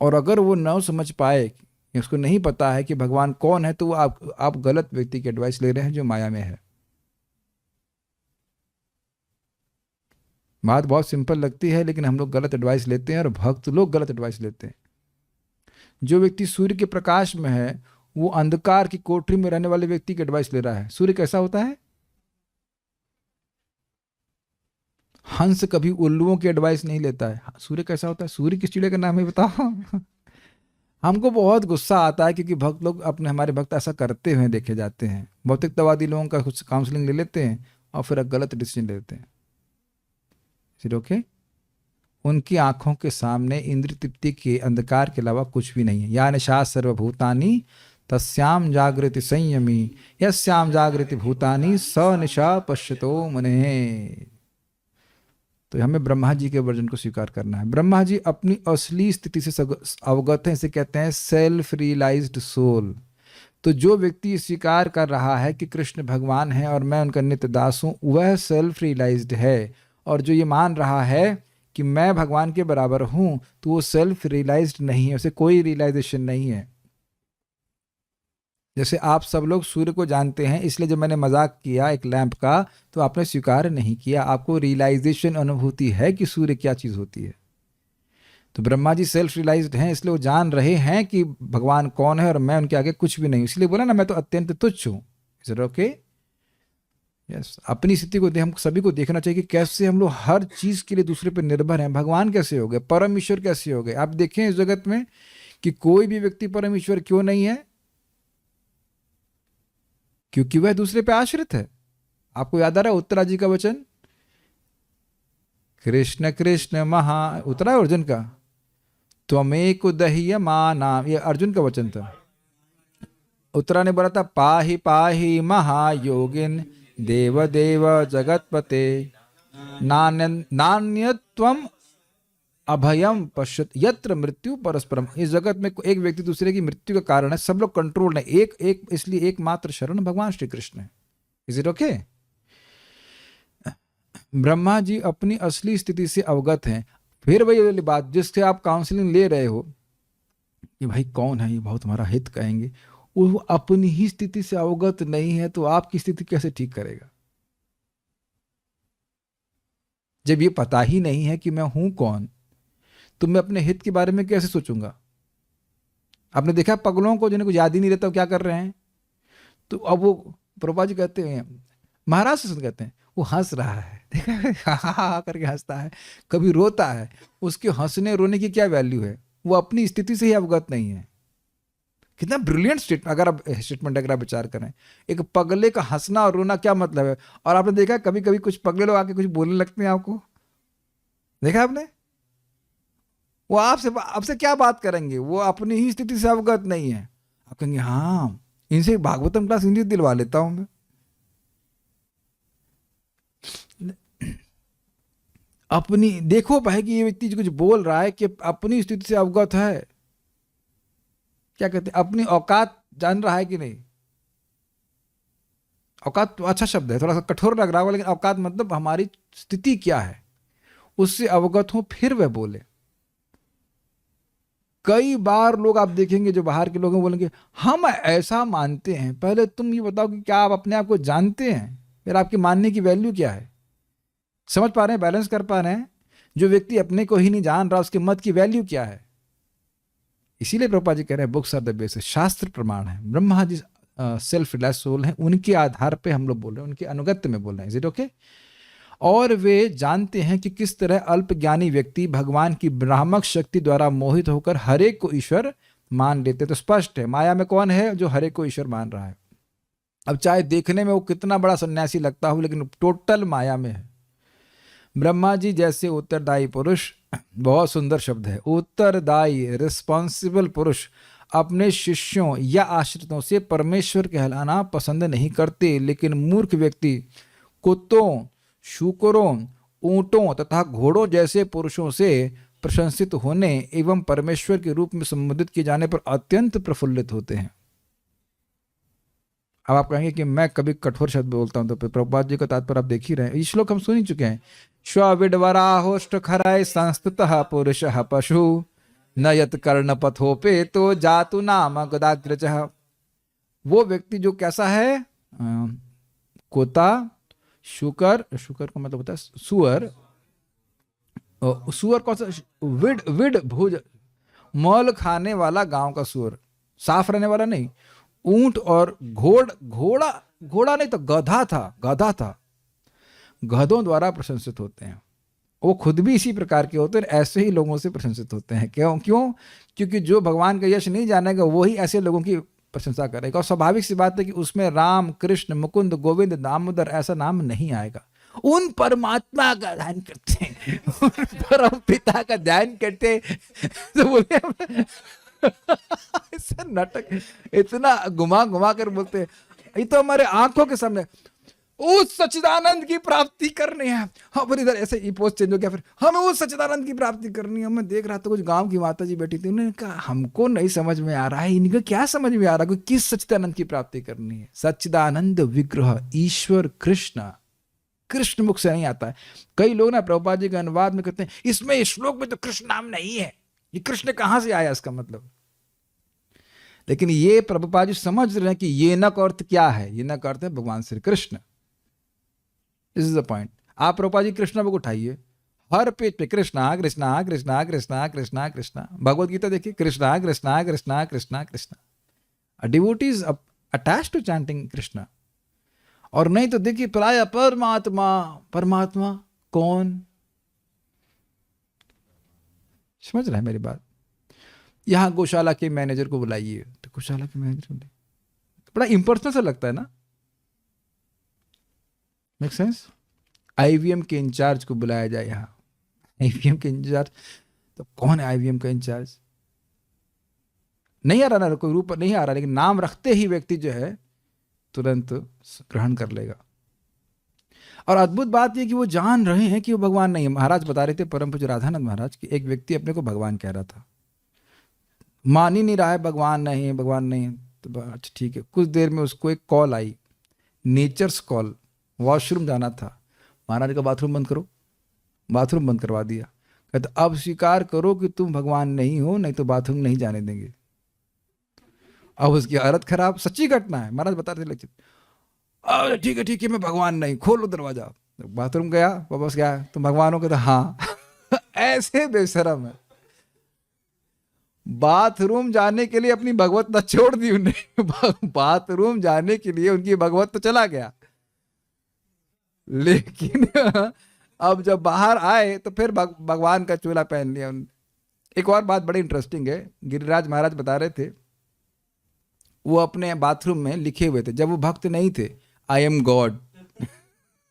और अगर वो न समझ पाए, उसको नहीं पता है कि भगवान कौन है, तो वो आप गलत व्यक्ति की एडवाइस ले रहे हैं जो माया में है। बात बहुत सिंपल लगती है, लेकिन हम लोग गलत एडवाइस लेते हैं और भक्त लोग गलत एडवाइस लेते हैं। जो व्यक्ति सूर्य के प्रकाश में है, वो अंधकार की कोठरी में रहने वाले व्यक्ति की एडवाइस ले रहा है। सूर्य कैसा होता है? हंस कभी उल्लुओं की एडवाइस नहीं लेता है। सूर्य कैसा होता है? सूर्य किस चिड़िया का नाम है बताओ? हमको बहुत गुस्सा आता है क्योंकि भक्त लोग अपने, हमारे भक्त ऐसा करते हुए देखे जाते हैं। भौतिकतावादी लोगों का कुछ काउंसलिंग ले लेते हैं और फिर गलत डिसीजन ले लेते हैं। फिर ओके, उनकी आंखों के सामने इंद्र तृप्ति के अंधकार के अलावा कुछ भी नहीं है। या निशा सर्वभूतानि तस्याम जागृति संयमी यस्याम जागृति भूतानि स निशा पश्यतो मुने। तो हमें ब्रह्मा जी के वर्जन को स्वीकार करना है। ब्रह्मा जी अपनी असली स्थिति से अवगत हैं, इसे कहते हैं सेल्फ रियलाइज्ड सोल। तो जो व्यक्ति स्वीकार कर रहा है कि कृष्ण भगवान है और मैं उनका नित्य दास हूँ, वह सेल्फ रियलाइज्ड है। और जो ये मान रहा है कि मैं भगवान के बराबर हूँ, तो वो सेल्फ रियलाइज्ड नहीं है, उसे कोई रियलाइजेशन नहीं है। जैसे आप सब लोग सूर्य को जानते हैं, इसलिए जब मैंने मजाक किया एक लैंप का, तो आपने स्वीकार नहीं किया। आपको रियलाइजेशन, अनुभूति है कि सूर्य क्या चीज़ होती है। तो ब्रह्मा जी सेल्फ रियलाइज्ड हैं, इसलिए वो जान रहे हैं कि भगवान कौन है और मैं उनके आगे कुछ भी नहीं। इसलिए बोला ना, मैं तो अत्यंत तुच्छ हूँ। Is it okay? यस। अपनी स्थिति को हम सभी को देखना चाहिए कि कैसे हम लोग हर चीज़ के लिए दूसरे पर निर्भर हैं। भगवान कैसे हो गए? परम ईश्वर कैसे हो गए? आप देखें इस जगत में कि कोई भी व्यक्ति परम ईश्वर क्यों नहीं है? क्योंकि वह दूसरे पे आश्रित है। आपको याद आ रहा है उत्तरा जी का वचन? कृष्ण कृष्ण महा, उत्तरा है अर्जुन का, त्वमेक दह्य माना, ये अर्जुन का वचन था। उत्तरा ने बोला था पाहि पाहि महायोगिन देव देव जगतपते नान्यत्वम अभयम पश्यत यत्र मृत्यु परस्परम। इस जगत में एक व्यक्ति दूसरे की मृत्यु का कारण है, सब लोग कंट्रोल है, एक इसलिए एकमात्र शरण भगवान श्री कृष्ण है। Is it okay? Brahma ji अपनी असली स्थिति से अवगत हैं। फिर वही वाली बात जिससे आप काउंसलिंग ले रहे हो कि भाई कौन है ये, बहुत हमारा हित कहेंगे, वो अपनी ही स्थिति से अवगत नहीं है, तो आपकी स्थिति कैसे ठीक करेगा? जब ये पता ही नहीं है कि मैं हूं कौन, तो मैं अपने हित के बारे में कैसे सोचूंगा? आपने देखा पगलों को, जिन्हें कुछ याद ही नहीं रहता, क्या कर रहे हैं? तो अब वो प्रभुपाद जी कहते हैं, महाराज से कहते हैं, वो हंस रहा है, देखा हा करके हंसता है, कभी रोता है। उसके हंसने रोने की क्या वैल्यू है? वो अपनी स्थिति से ही अवगत नहीं है। कितना ब्रिलियंट स्टेटमेंट अगर आप विचार करें। एक पगले का हंसना और रोना क्या मतलब है? और आपने देखा कभी कभी कुछ पगले लोग आके कुछ बोलने लगते हैं, आपको देखा आपने? वो आपसे क्या बात करेंगे? वो अपनी ही स्थिति से अवगत नहीं है। आप कहेंगे हाँ, इनसे भागवतम क्लास हिंदी दिलवा लेता हूं मैं। अपनी देखो भाई कि ये व्यक्ति जो कुछ बोल रहा है कि अपनी स्थिति से अवगत है, क्या कहते हैं, अपनी औकात जान रहा है कि नहीं। औकात तो अच्छा शब्द है, थोड़ा सा कठोर लग रहा होगा, लेकिन औकात मतलब हमारी स्थिति क्या है उससे अवगत हो फिर वह बोले। कई बार लोग आप देखेंगे जो बाहर के लोग हैं बोलेंगे हम ऐसा मानते हैं। पहले तुम ये बताओ कि क्या आप अपने आप को जानते हैं, फिर आपके मानने की वैल्यू क्या है। समझ पा रहे हैं, बैलेंस कर पा रहे हैं? जो व्यक्ति अपने को ही नहीं जान रहा उसके मत की वैल्यू क्या है। इसीलिए प्रभुपाद जी कह रहे हैं बुक्स आर द बेसिस, शास्त्र प्रमाण है। Brahma ji self reliance soul है, उनके आधार पे हम लोग बोल रहे हैं, उनके अनुगत्य में बोल रहे हैं। Is it okay? और वे जानते हैं कि किस तरह अल्पज्ञानी व्यक्ति भगवान की भ्रामक शक्ति द्वारा मोहित होकर हरेक को ईश्वर मान लेते। तो स्पष्ट है माया में कौन है जो हरेक को ईश्वर मान रहा है। अब चाहे देखने में वो कितना बड़ा सन्यासी लगता हो, लेकिन टोटल माया में है। ब्रह्मा जी जैसे उत्तरदायी पुरुष, बहुत सुंदर शब्द है, उत्तरदायी रिस्पॉन्सिबल पुरुष अपने शिष्यों या आश्रितों से परमेश्वर कहलाना पसंद नहीं करते, लेकिन मूर्ख व्यक्ति कुत्तों, शूकरों, ऊंटों तथा घोड़ों जैसे पुरुषों से प्रशंसित होने एवं परमेश्वर के रूप में संबोधित किए जाने पर अत्यंत प्रफुल्लित होते हैं। अब आप कहेंगे कि मैं कभी कठोर शब्द बोलता हूं, तो प्रभुपाद जी का तात्पर्य आप देख ही रहे हैं। ये श्लोक हम सुन ही चुके हैं। श्वविडवराहोष्ट खराय संस्तुतः पुरुषः पशु न यत कर्णपथोपे तो जातु नाम गदाग्रजः। वो व्यक्ति जो कैसा है, कोता, शुकर का मतलब होता है सुअर, सुअर कौन सा, विड भुज, मल खाने वाला गांव का सुअर, साफ रहने वाला नहीं। ऊंट और घोड़ा नहीं तो गधा था, गधों द्वारा प्रशंसित होते हैं। वो खुद भी इसी प्रकार के होते हैं, ऐसे ही लोगों से प्रशंसित होते हैं। क्यों? क्योंकि जो भगवान का यश नहीं जानेगा वही ऐसे लोगों की प्रशंसा करेगा। और स्वाभाविक सी बात है कि उसमें राम, कृष्ण, मुकुंद, गोविंद, दामोदर ऐसा नाम नहीं आएगा। उन परमात्मा का ध्यान करते हैं, उन परम पिता का ध्यान करते हैं। तो बोले नाटक इतना घुमा कर बोलते हैं, ये तो हमारे आंखों के सामने उस सच्चिदानंद की प्राप्ति करनी है। हाँ पर इधर ऐसे ही पोस्ट चेंज हो गया, फिर हमें उस सच्चिदानंद की प्राप्ति करनी है। मैं देख रहा था कुछ गांव की माता जी बैठी थी, उन्होंने कहा हमको नहीं समझ में आ रहा है, इनको क्या समझ में आ रहा है किस सच्चिदानंद की प्राप्ति करनी है। सच्चिदानंद विग्रह ईश्वर कृष्ण मुख से नहीं आता है। कई लोग ना प्रभुपाद जी के अनुवाद में कहते हैं इसमें इस श्लोक में तो कृष्ण नाम नहीं है, ये कृष्ण कहां से आया इसका मतलब। लेकिन ये प्रभुपाद जी समझ रहे हैं कि ये न का अर्थ क्या है, ये न का अर्थ है भगवान Shri Krishna. This is the point. आप प्रभुपाद जी कृष्ण बुक उठाइए, हर पेज पे कृष्णा कृष्णा कृष्णा कृष्णा कृष्णा कृष्णा। भगवत गीता देखिए, Krishna Krishna Krishna Krishna Krishna. Devotee is attached to chanting Krishna. और नहीं तो देखिए प्राय परमात्मा कौन, समझ रहे हैं मेरी बात। यहां गौशाला के मैनेजर को बुलाइए, तो गौशाला के मैनेजर बड़ा इंपर्सनल सा लगता है ना, मेक सेंस। आईवीएम के इंचार्ज को बुलाया जाए यहाँ, आईवीएम के इंचार्ज, तो कौन है आईवीएम का इंचार्ज? नहीं आ रहा ना, कोई रूप नहीं आ रहा, लेकिन नाम रखते ही व्यक्ति जो है तुरंत ग्रहण कर लेगा। और अद्भुत बात यह कि वो जान रहे हैं कि वो भगवान नहीं है। महाराज बता रहे थे, परम पूज्य राधानंद महाराज, कि एक व्यक्ति अपने को भगवान कह रहा था, मान ही नहीं रहा है भगवान नहीं है, भगवान नहीं है। तो अच्छा ठीक है, कुछ देर में उसको एक कॉल आई, नेचर्स कॉल, वॉशरूम जाना था। महाराज का बाथरूम बंद करो, बाथरूम बंद करवा दिया। कहते अब स्वीकार करो कि तुम भगवान नहीं हो, नहीं तो बाथरूम नहीं जाने देंगे। अब उसकी हालत खराब, सच्ची घटना है, महाराज बता रहे थे लेक्चर। ठीक है मैं भगवान नहीं, खोलो दरवाजा। बाथरूम गया, वापस गया, तुम भगवान हो? कहते हाँ। ऐसे बेशरम है, बाथरूम जाने के लिए अपनी भगवत्ता छोड़ दी उन्हें। बाथरूम जाने के लिए उनकी भगवत तो चला गया, लेकिन अब जब बाहर आए तो फिर भगवान का चोला पहन लिया उन्होंने। एक और बात बड़ी इंटरेस्टिंग है, गिरिराज महाराज बता रहे थे वो अपने बाथरूम में लिखे हुए थे, जब वो भक्त नहीं थे, आई एम गॉड।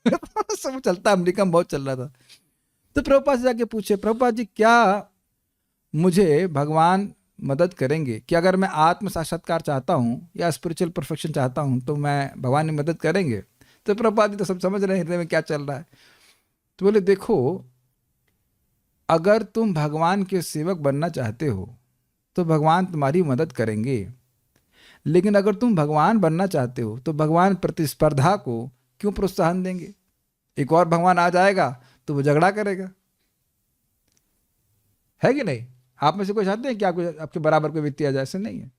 सब चलता, अमेरिका में बहुत चल रहा था। तो प्रभुपाद से जाके पूछे, प्रभुपाद जी क्या मुझे भगवान मदद करेंगे कि अगर मैं आत्म साक्षात्कार चाहता हूँ या स्पिरिचुअल परफेक्शन चाहता हूँ तो मैं भगवान ने मदद करेंगे? तो प्रभुपाद जी तो सब समझ रहे हैं हृदय में क्या चल रहा है। तो बोले देखो, अगर तुम भगवान के सेवक बनना चाहते हो तो भगवान तुम्हारी मदद करेंगे, लेकिन अगर तुम भगवान बनना चाहते हो तो भगवान प्रतिस्पर्धा को क्यों प्रोत्साहन देंगे? एक और भगवान आ जाएगा तो वो झगड़ा करेगा, है कि नहीं? आप में से कोई चाहते हैं कि आपके बराबर कोई व्यक्ति आ जाए? ऐसे नहीं है।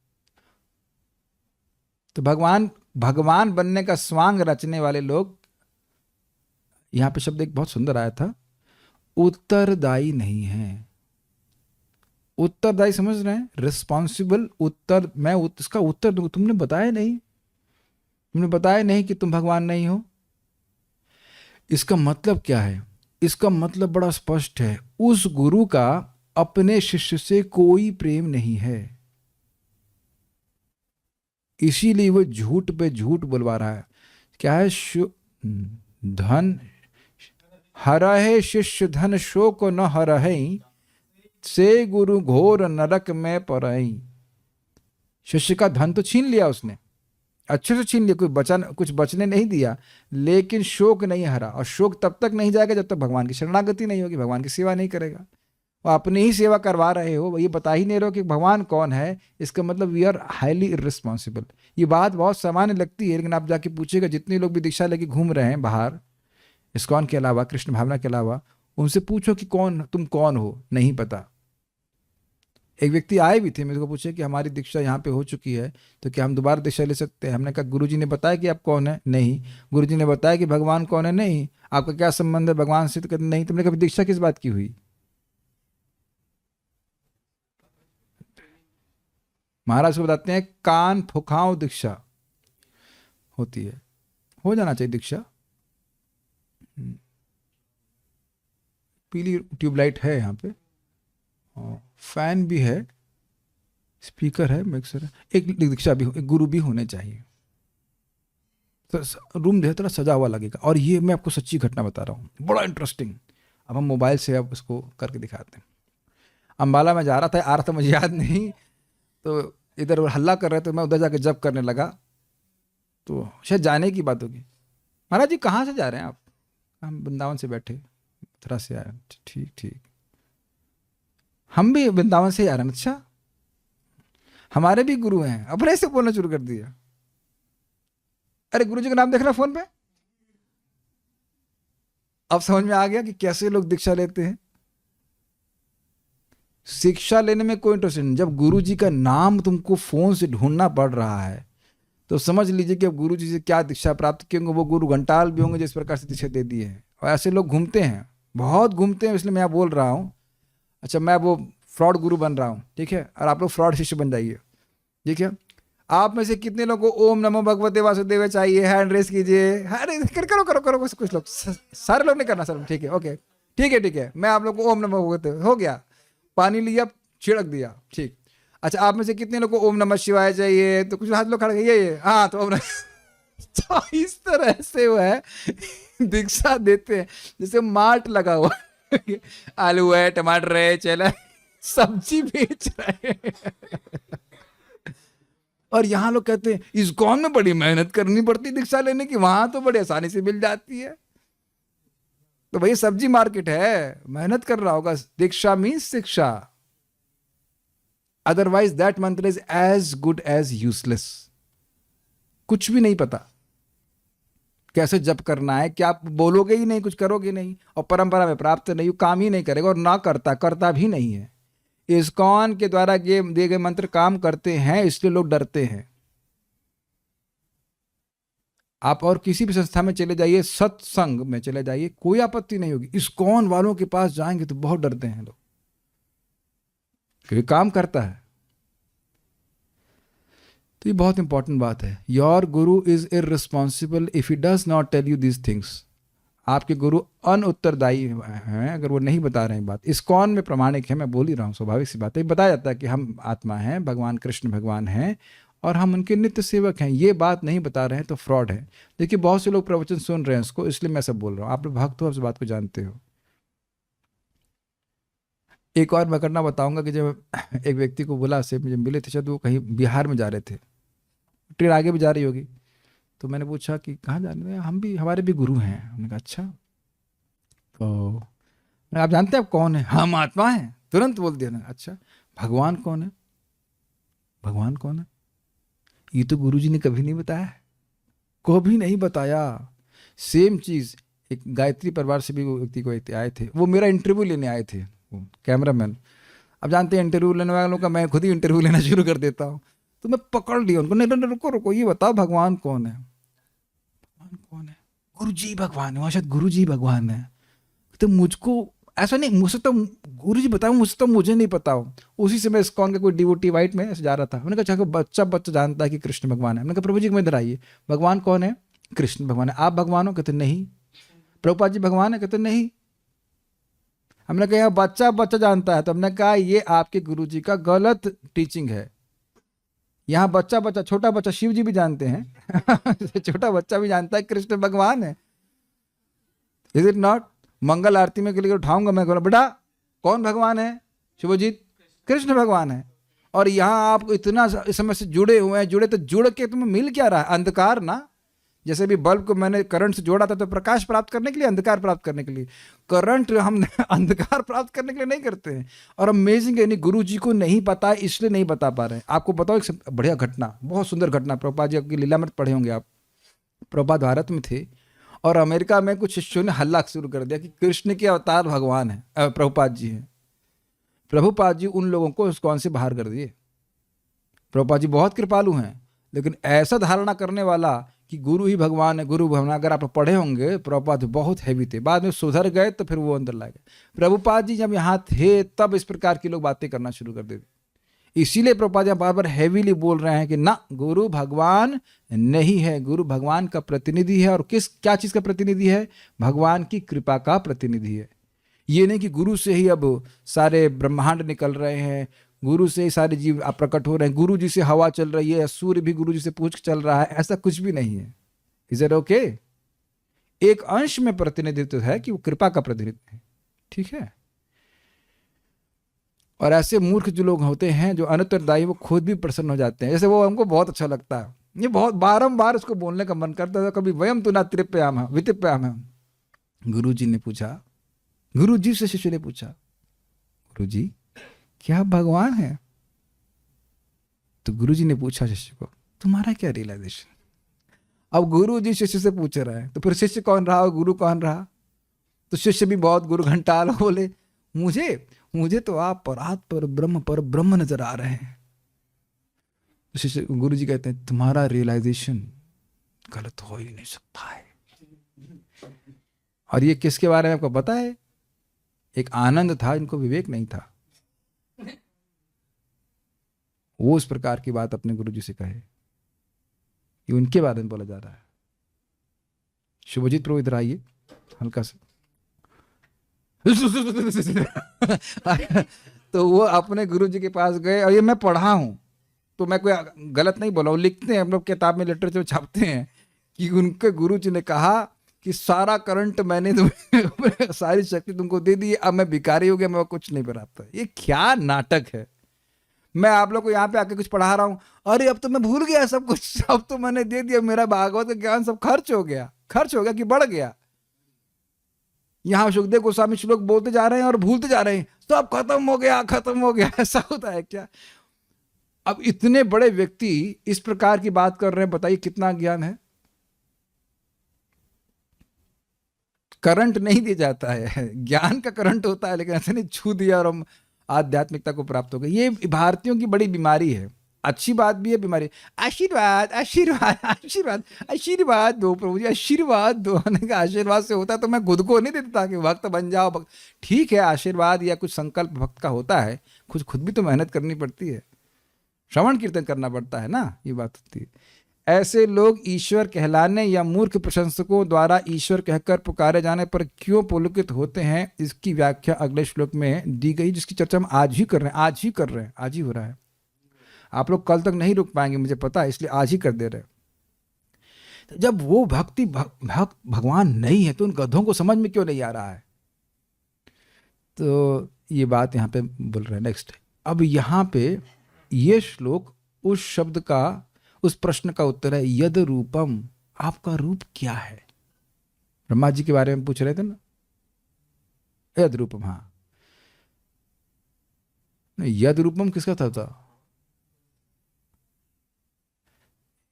तो भगवान बनने का स्वांग रचने वाले लोग, यहां पे शब्द एक बहुत सुंदर आया था, उत्तरदायी नहीं है। उत्तरदायी समझ रहे हैं? रिस्पॉन्सिबल उत्तर, मैं इसका उत्तर दूंगा। तुमने बताया नहीं कि तुम भगवान नहीं हो। इसका मतलब क्या है? इसका मतलब बड़ा स्पष्ट है, उस गुरु का अपने शिष्य से कोई प्रेम नहीं है, इसीलिए वो झूठ पे झूठ बुलवा रहा है। क्या है? धन हरहे शिष्य धन शोक न हरहि, से गुरु घोर नरक में परई। शिष्य का धन तो छीन लिया उसने, अच्छे से छीन लिया, कुछ बचने नहीं दिया, लेकिन शोक नहीं हरा। और शोक तब तक नहीं जाएगा जब तक भगवान की शरणागति नहीं होगी, भगवान की सेवा नहीं करेगा। और अपनी ही सेवा करवा रहे हो, ये बता ही नहीं रहे हो कि भगवान कौन है। इसका मतलब वी आर हाईली इररिस्पॉन्सिबल। ये बात बहुत सामान्य लगती है, लेकिन आप जाके पूछेगा, जितने लोग भी दीक्षा लेके घूम रहे हैं बाहर, इस्कॉन के अलावा, कृष्ण भावना के अलावा, उनसे पूछो कि तुम कौन हो, नहीं पता। एक व्यक्ति आए भी थे, मेरे को पूछे कि हमारी दीक्षा यहाँ पे हो चुकी है तो क्या हम दोबारा दीक्षा ले सकते हैं? हमने कहा गुरुजी ने बताया कि आप कौन है? नहीं। गुरुजी ने बताया कि भगवान कौन है? नहीं। आपका क्या संबंध है भगवान से? तो कहते नहीं। तुमने कभी दीक्षा किस बात की हुई? महाराज को बताते हैं कान फुकाओ दीक्षा होती है, हो जाना चाहिए दीक्षा। पीली ट्यूबलाइट है यहाँ पे, फैन भी है, स्पीकर है, मिक्सर है, एक दीक्षा भी, एक गुरु भी होने चाहिए। तो रूम जो है थोड़ा सजा हुआ लगेगा। और ये मैं आपको सच्ची घटना बता रहा हूँ, बड़ा इंटरेस्टिंग। अब हम मोबाइल से अब उसको करके दिखाते हैं। अम्बाला में जा रहा था, आ रहा था, मुझे याद नहीं, तो इधर हल्ला कर रहे थे, मैं उधर जाके जप करने लगा, तो शायद जाने की बात होगी। महाराज जी कहाँ से जा रहे हैं आप? हम वृंदावन से बैठे, मथुरा से आए। ठीक, हम भी वृंदावन से ही आ रहे हैं। अच्छा, हमारे भी गुरु हैं। अपने से बोलना शुरू कर दिया। अरे गुरु जी का नाम देख रहा फोन पे। अब समझ में आ गया कि कैसे लोग दीक्षा लेते हैं। शिक्षा लेने में कोई इंटरेस्ट नहीं। जब गुरु जी का नाम तुमको फोन से ढूंढना पड़ रहा है तो समझ लीजिए कि अब गुरु जी से क्या दीक्षा प्राप्त किएंगे। वो गुरु घंटाल भी होंगे जिस प्रकार से दीक्षा दे दी है। और ऐसे लोग घूमते हैं, बहुत घूमते हैं, इसलिए मैं बोल रहा हूँ। अच्छा, मैं वो फ्रॉड गुरु बन रहा हूँ, ठीक है, और आप लोग फ्रॉड शिष्य बन जाइए, ठीक है। आप में से कितने लोगों को ओम नमो भगवते वासुदेव चाहिए? हैंड रेस कीजिए। अरे करो करो करो, कुछ लोग, सारे लोग नहीं करना सर, ठीक है, ओके, ठीक है। मैं आप लोग को ओम नमो भगवते, हो गया, पानी लिया, छिड़क दिया, ठीक। अच्छा, आप में से कितने लोग को ओम नमः शिवाय चाहिए? तो कुछ हाथ लोग खड़े, ये हाँ, तो ओम तो इस तरह से वो है दीक्षा देते हैं जैसे मार्ट लगा हुआ, आलू है, टमाटर है, चला सब्जी बेच रहे हैं। और यहाँ लोग कहते हैं इस्कॉन में बड़ी मेहनत करनी पड़ती दीक्षा लेने की, वहां तो बड़ी आसानी से मिल जाती है। तो भाई सब्जी मार्केट है, मेहनत कर रहा होगा। Diksha means shiksha, otherwise that mantra is as good as useless. कुछ भी नहीं पता कैसे जप करना है, क्या आप बोलोगे ही नहीं, कुछ करोगे नहीं, और परंपरा में प्राप्त नहीं, काम ही नहीं करेगा, और ना करता भी नहीं है। इस्कॉन के द्वारा ये दिए गए मंत्र काम करते हैं, इसलिए लोग डरते हैं। आप और किसी भी संस्था में चले जाइए, सत्संग में चले जाइए, कोई आपत्ति नहीं होगी। इस्कॉन वालों के पास जाएंगे तो बहुत डरते हैं लोग, क्योंकि काम करता है। तो ये बहुत इंपॉर्टेंट बात है। Your guru is irresponsible if he does not tell you these things. आपके गुरु अनउत्तरदायी हैं अगर वो नहीं बता रहे हैं बात। इस्कॉन में प्रमाणिक है, मैं बोल ही रहा हूँ, स्वाभाविक सी बात है। बताया जाता है कि हम आत्मा हैं, भगवान कृष्ण भगवान हैं, और हम उनके नित्य सेवक हैं, ये बात नहीं बता रहे हैं तो फ्रॉड है। देखिए बहुत से लोग प्रवचन सुन रहे हैं उसको, इसलिए मैं सब बोल रहा हूँ। आप लोग भक्त हो, आप इस बात को जानते हो। एक और मैं करना बताऊंगा कि जब एक व्यक्ति को बोला से मुझे मिले थे, शायद वो कहीं बिहार में जा रहे थे, ट्रेन आगे भी जा रही होगी, तो मैंने पूछा कि कहाँ जा रहे हैं? हम भी, हमारे भी गुरु हैं। उन्होंने कहा अच्छा, तो आप जानते हैं आप कौन है? हम आत्मा हैं। तुरंत बोल दिया ना। अच्छा, भगवान कौन है? भगवान कौन है? ये तो गुरुजी ने कभी नहीं बताया, कभी नहीं बताया। सेम चीज एक गायत्री परिवार से भी वो व्यक्ति को आए थे, वो मेरा इंटरव्यू लेने आए थे, वो कैमरामैन। अब जानते हैं इंटरव्यू लेने वालों का, मैं खुद ही इंटरव्यू लेना शुरू कर देता हूँ। तो मैं पकड़ लिया उनको, नहीं रुको रुको, ये बताओ भगवान कौन है? भगवान कौन है? गुरुजी भगवान है। वहाँ शायद गुरुजी भगवान है। तो मुझको ऐसा नहीं, मुझसे तो गुरुजी बताओ, मुझसे तो मुझे नहीं पता हो। उसी से मैं इस्कॉन का कोई डिवोटी वाइट में ऐसे जा रहा था। मैंने कहा बच्चा जानता है कि कृष्ण भगवान है। मैंने कहा प्रभु जी को इधर आइए, भगवान कौन है? कृष्ण भगवान है। आप भगवान हो? कहते नहीं। प्रभुपाद जी भगवान है? कहते नहीं। हमने कहा बच्चा जानता है। तो हमने कहा ये आपके गुरुजी का गलत टीचिंग है। यहाँ बच्चा छोटा बच्चा शिव जी भी जानते हैं छोटा बच्चा भी जानता है कृष्ण भगवान है। Is it not? मंगल आरती में के लिए उठाऊंगा मैं, कहूँगा बेटा कौन भगवान है? शिवजीत, कृष्ण भगवान है। और यहाँ आप इतना इस समय से जुड़े हुए हैं, जुड़े तो जुड़ के तुम्हें मिल क्या रहा है? अंधकार ना। जैसे भी बल्ब को मैंने करंट से जोड़ा था तो प्रकाश प्राप्त करने के लिए, अंधकार प्राप्त करने के लिए। करंट हम अंधकार प्राप्त करने के लिए नहीं करते हैं। और अमेजिंग है, नहीं गुरु जी को नहीं पता इसलिए नहीं बता पा रहे हैं। आपको बताओ एक बढ़िया घटना, बहुत सुंदर घटना, प्रभुपाद जी की लीलामृत पढ़े होंगे आप। प्रभुपाद भारत में थे और अमेरिका में कुछ शिष्यों ने हल्ला शुरू कर दिया कि कृष्ण के अवतार भगवान है, प्रभुपाद जी हैं। प्रभुपाद जी उन लोगों को इस्कॉन से बाहर कर दिए। प्रभुपाद जी बहुत कृपालु हैं, लेकिन ऐसा धारणा करने वाला कि गुरु ही भगवान है, गुरु भगवान, अगर आप पढ़े होंगे प्रभुपाद बहुत हैवी थे। बाद में सुधर गए तो फिर वो अंदर लाए गए। प्रभुपाद जी जब यहाँ थे तब इस प्रकार की लोग बातें करना शुरू कर देते। इसीलिए प्रभुपाद जी बार बार हैवीली बोल रहे हैं कि ना, गुरु भगवान नहीं है, गुरु भगवान का प्रतिनिधि है। और क्या चीज का प्रतिनिधि है? भगवान की कृपा का प्रतिनिधि है। ये नहीं कि गुरु से ही अब सारे ब्रह्मांड निकल रहे हैं, गुरु से ही सारे जीव प्रकट हो रहे हैं, गुरु जी से हवा चल रही है, सूर्य भी गुरु जी से पूछ चल रहा है, ऐसा कुछ भी नहीं है। Is it okay? एक अंश में प्रतिनिधित्व है कि वो कृपा का प्रतिनिधित्व है, ठीक है। और ऐसे मूर्ख जो लोग होते हैं जो अनुत्तरदायी, वो खुद भी प्रसन्न हो जाते हैं। जैसे वो हमको बहुत अच्छा लगता है, ये बहुत बारंबार उसको बोलने का मन करता था, कभी वयम तु न तृप्याम वितृप्याम। गुरु जी ने पूछा, गुरु जी से शिष्य ने पूछा, गुरु जी क्या भगवान है? तो गुरु जी ने पूछा शिष्य को, तुम्हारा क्या रियलाइजेशन? अब गुरु जी शिष्य से पूछ रहा है, तो फिर शिष्य कौन रहा और गुरु कौन रहा? तो शिष्य भी बहुत गुरु घंटाल बोले, मुझे तो आप पर ब्रह्म नजर आ रहे हैं। तो शिष्य, गुरु जी कहते हैं तुम्हारा रियलाइजेशन गलत हो ही नहीं सकता है। और ये किसके बारे में आपको पता है? एक आनंद था, इनको विवेक नहीं था। वो उस प्रकार की बात अपने गुरु जी से कहे, ये उनके बारे में बोला जा रहा है। शुभजीत प्रभु इधर आइए हल्का सा तो वो अपने गुरु जी के पास गए, और ये मैं पढ़ा हूं तो मैं कोई गलत नहीं बोला हूं, लिखते हैं हम लोग किताब में, लिटरेचर छापते हैं कि उनके गुरु जी ने कहा कि सारा करंट मैंने तुम्हें सारी शक्ति तुमको दे दी, अब मैं भिखारी हो गया, मैं कुछ नहीं बनाता। ये क्या नाटक है? मैं आप लोग को यहाँ पे आके कुछ पढ़ा रहा हूं, अरे अब तो मैं भूल गया सब कुछ, अब तो मैंने दे दिया, मेरा भागवत का ज्ञान सब खर्च हो गया कि बढ़ गया। यहाँ सुखदेव गोस्वामी श्लोक बोलते जा रहे हैं और भूलते जा रहे हैं, सब खत्म हो गया। ऐसा होता है क्या? अब इतने बड़े व्यक्ति इस प्रकार की बात कर रहे हैं, बताइए कितना ज्ञान है। करंट नहीं दिया जाता है, ज्ञान का करंट होता है, लेकिन ऐसे नहीं छू दिया और हम आध्यात्मिकता को प्राप्त हो गए। ये भारतीयों की बड़ी बीमारी है, अच्छी बात भी है, बीमारी। आशीर्वाद आशीर्वाद आशीर्वाद आशीर्वाद दो प्रभु जी, आशीर्वाद दो। आशीर्वाद से होता है तो मैं खुद को नहीं देता कि भक्त बन जाओ। ठीक है, आशीर्वाद या कुछ संकल्प भक्त का होता है, खुद भी तो मेहनत करनी पड़ती है, श्रवण कीर्तन करना पड़ता है ना, ये बात होती है। ऐसे लोग ईश्वर कहलाने या मूर्ख प्रशंसकों द्वारा ईश्वर कहकर पुकारे जाने पर क्यों पुलकित होते हैं, इसकी व्याख्या अगले श्लोक में दी गई, जिसकी चर्चा हम आज ही कर रहे हैं, आज ही हो रहा है। आप लोग कल तक नहीं रुक पाएंगे, मुझे पता है, इसलिए आज ही कर दे रहे। तो जब वो भक्ति भक्त भगवान नहीं है तो उन गधों को समझ में क्यों नहीं आ रहा है? तो ये बात यहाँ पे बोल रहे हैं। नेक्स्ट, अब यहाँ पे ये श्लोक उस शब्द का, उस प्रश्न का उत्तर है, यद रूपम, आपका रूप क्या है? ब्रह्मा जी के बारे में पूछ रहे थे ना, यद रूपम। हाँ, यद रूपम किसका था?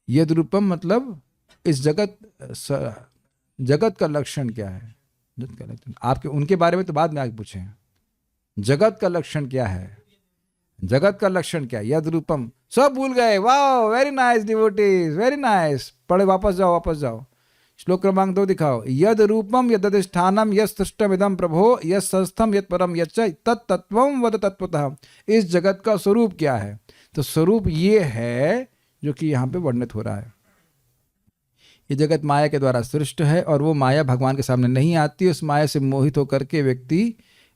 यद रूपम मतलब इस जगत का लक्षण क्या है? जगत का लक्षण आपके, उनके बारे में तो बाद में आगे पूछे हैं। जगत का लक्षण क्या है? जगत का लक्षण क्या है? यद रूपम, सब भूल गए। वाह, very nice devotees, very nice. पढ़े, वापस जाओ। श्लोक क्रमांक 2 दिखाओ। यद रूपम यदधिष्ठानम यत् सृष्टम इदं प्रभो यत् संस्थम यत् परम यच्च तत्तत्वं वद तत्वतः। इस जगत का स्वरूप क्या है? तो स्वरूप ये है जो कि यहाँ पे वर्णित हो रहा है। ये जगत माया के द्वारा सृष्ट है और वो माया भगवान के सामने नहीं आती। उस माया से मोहित होकर के व्यक्ति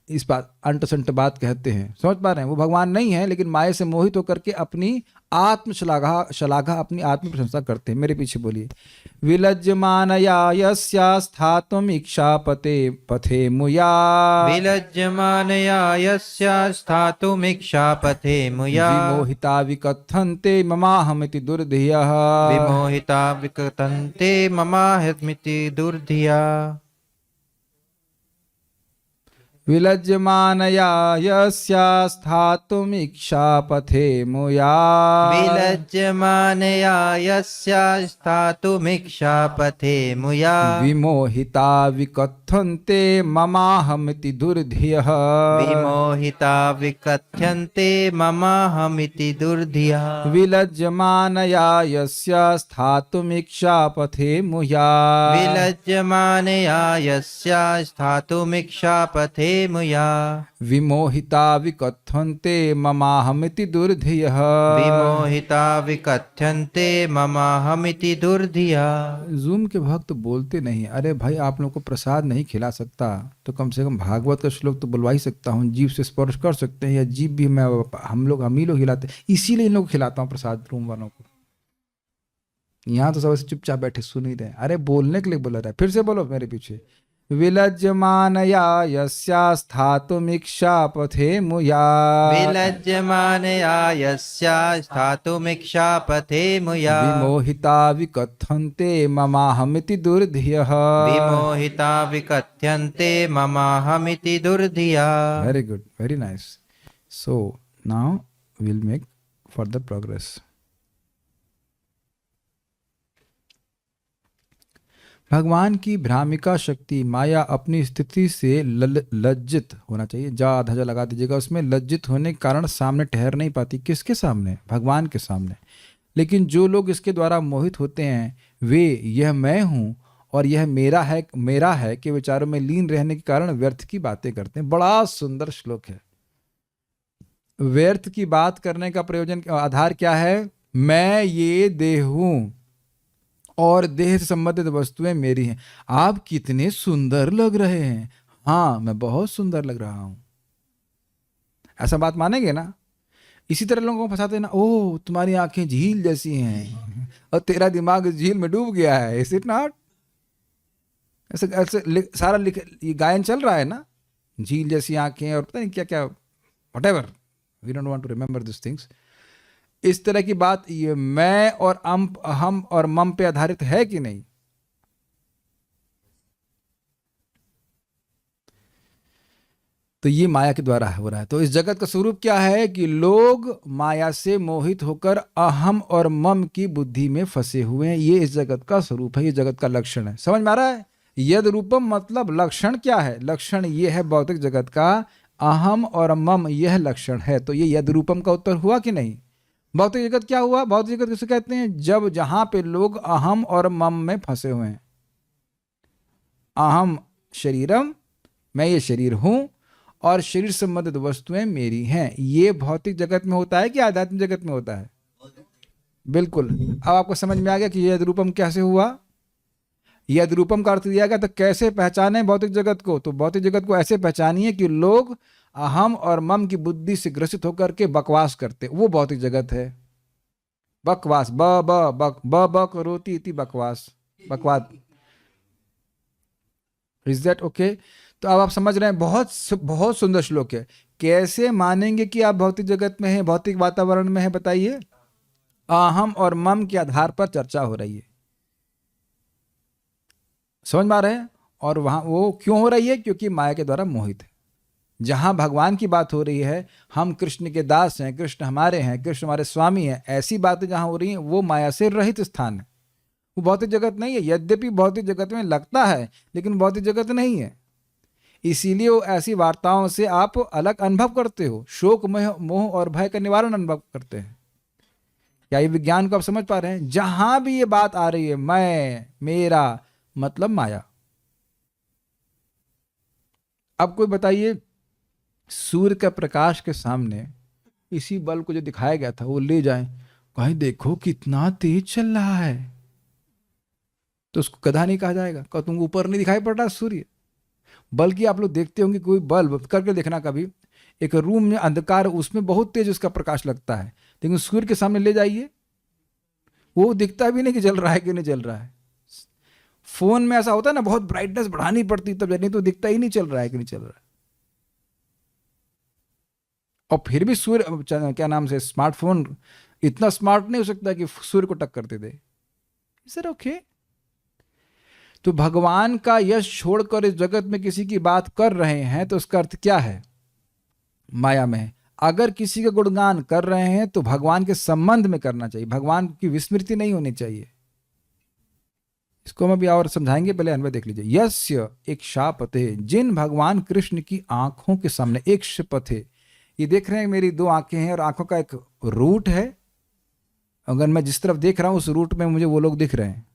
इस बात अंट संट बात कहते हैं। समझ पा रहे हैं? वो भगवान नहीं है लेकिन माया से मोहित होकर के अपनी आत्म शलाघा अपनी आत्म प्रशंसा करते हैं। मेरे पीछे बोलिए। विलज्जमानया यस्या स्थातुम इक्षापते पथे मुया। विलज्जमानया यस्या स्थातुमिच्छापथे मुया। विमोहिता विकथन्ते ममाहमिति दुर्धियः। विमोहिता विकथन्ते ममाहमिति दुर्धिया। विलज्जमानया यस्या स्थातुम इक्षापथे मुया। विलज्जमानया यस्या स्थातुमिच्छापथे मुया। विमोहिता विकथन्ते ममाहमिति दुर्धियः। विमोहिता विकथ्यन्ते ममाहमिति दुर्धिया। विलज्जमानया यस्या स्थातुम इक्षापथे मुया। विलज्जमानया यस्या स्थातुमिच्छापथे मुया। विमोहिता विकथन्ते ममाहमिति दुर्धियः। विमोहिता विकथ्यन्ते ममाहमिति दुर्धिया। जूम के भक्त बोलते नहीं। अरे भाई, आप लोगों को प्रसाद नहीं खिला सकता तो कम से कम भागवत का श्लोक तो बुलवा ही सकता हूँ। जीभ से स्पर्श कर सकते हैं, या जीभ भी हम ही लोग खिलाते हैं। इसीलिए इन लोग खिलाता हूँ प्रसाद रूम वालों को। यहाँ तो सब ऐसे चुपचाप बैठे सुन ही रहे। अरे बोलने के लिए बोला रहा है, फिर से बोलो मेरे पीछे। विलज्जमानया यस्या स्थातुमिक्षापथे मुया। विलज्जमानया यस्या स्थातुमिच्छापथे मुया। विमोहिता विकथन्ते ममाहमिति दुर्धियः। विमोहिता विकथ्यन्ते ममाहमिति दुर्धिया। Very good, very nice. So now we'll make further progress. भगवान की भ्रामिका शक्ति माया अपनी स्थिति से लज्जित होना चाहिए। जा धजा लगा दीजिएगा उसमें। लज्जित होने के कारण सामने ठहर नहीं पाती। किसके सामने? भगवान के सामने। लेकिन जो लोग इसके द्वारा मोहित होते हैं वे यह मैं हूँ और यह मेरा है कि विचारों में लीन रहने के कारण व्यर्थ की बातें करते हैं। बड़ा सुंदर श्लोक है। व्यर्थ की बात करने का प्रयोजन, आधार क्या है? मैं ये देह हूँ और देह से संबंधित वस्तुएं मेरी हैं। आप कितने सुंदर लग रहे हैं। हाँ, मैं बहुत सुंदर लग रहा हूं। ऐसा बात मानेंगे ना? इसी तरह लोगों को फंसाते हैं ना। ओह, तुम्हारी आंखें झील जैसी हैं और तेरा दिमाग इस झील में डूब गया है। Is it not? ऐसे सारा ये गायन चल रहा है ना, झील जैसी आंखें और पता नहीं क्या क्या, whatever, we don't want to remember this things. इस तरह की बात ये मैं और हम और मम पे आधारित है कि नहीं? तो ये माया के द्वारा हो रहा है। तो इस जगत का स्वरूप क्या है कि लोग माया से मोहित होकर अहम और मम की बुद्धि में फंसे हुए हैं। ये इस जगत का स्वरूप है, ये जगत का लक्षण है। समझ में आ रहा है? यद रूपम मतलब लक्षण क्या है? लक्षण ये है भौतिक जगत का। अहम और मम यह लक्षण है। तो ये यद रूपम का उत्तर हुआ कि नहीं? भौतिक जगत क्या हुआ? भौतिक जगत किसे कहते हैं? जब जहां पे लोग अहम और मम में फंसे हुए हैं। अहम शरीरम, मैं ये शरीर हूं और शरीर संबंधित वस्तुएं मेरी हैं। ये भौतिक जगत में होता है कि आध्यात्मिक जगत में होता है? बिल्कुल। अब आपको समझ में आ गया कि यद रूपम कैसे हुआ। यद रूपम का अर्थ दिया गया। तो कैसे पहचाने भौतिक जगत को? तो भौतिक जगत को ऐसे पहचानिए कि लोग अहम और मम की बुद्धि से ग्रसित होकर के बकवास करते, वो भौतिक जगत है। बकवास, ब ब बक ब ब करोति इति बकवास, बकवाद। Is that okay? तो अब आप समझ रहे हैं, बहुत सुंदर श्लोक है। कैसे मानेंगे कि आप भौतिक जगत में हैं, भौतिक वातावरण में हैं? बताइए। अहम और मम के आधार पर चर्चा हो रही है, समझ में आ रहे हैं? और वहां वो क्यों हो रही है? क्योंकि माया के द्वारा मोहित है। जहां भगवान की बात हो रही है, हम कृष्ण के दास हैं, कृष्ण हमारे हैं, कृष्ण हमारे स्वामी हैं, ऐसी बातें जहां हो रही हैं, वो माया से रहित स्थान है, वो भौतिक जगत नहीं है। यद्यपि भौतिक जगत में लगता है, लेकिन भौतिक जगत नहीं है। इसीलिए वो ऐसी वार्ताओं से आप अलग अनुभव करते हो, शोक मोह और भय का निवारण अनुभव करते हैं। क्या ये विज्ञान को आप समझ पा रहे हैं? जहां भी ये बात आ रही है, मैं, मेरा, मतलब माया। अब कोई बताइए, सूर्य का प्रकाश के सामने इसी बल्ब को जो दिखाया गया था वो ले जाएं, कहीं देखो कितना तेज चल रहा है, तो उसको गधा नहीं कहा जाएगा? क्या तुमको ऊपर नहीं दिखाई पड़ रहा सूर्य? बल्कि आप लोग देखते होंगे, कोई बल्ब करके देखना कभी, एक रूम में अंधकार, उसमें बहुत तेज उसका प्रकाश लगता है, लेकिन सूर्य के सामने ले जाइए, वो दिखता भी नहीं कि जल रहा है कि नहीं जल रहा है। फोन में ऐसा होता है ना, बहुत ब्राइटनेस बढ़ानी पड़ती तब, नहीं तो दिखता ही नहीं चल रहा है कि नहीं चल रहा है। और फिर भी सूर्य, क्या नाम से, स्मार्टफोन इतना स्मार्ट नहीं हो सकता कि सूर्य को टक्कर दे दे। सर ओके, तो भगवान का यश छोड़कर इस जगत में किसी की बात कर रहे हैं, तो उसका अर्थ क्या है? माया में। अगर किसी का गुणगान कर रहे हैं तो भगवान के संबंध में करना चाहिए, भगवान की विस्मृति नहीं होनी चाहिए। इसको हम अभी और समझाएंगे, पहले अन्वय देख लीजिए। यस्य इक्षापते, जिन भगवान कृष्ण की आंखों के सामने, इक्षपथे, ये देख रहे हैं मेरी दो आंखें हैं और आंखों का एक रूट है, अगर मैं जिस तरफ देख रहा हूं उस रूट में मुझे वो लोग दिख रहे हैं।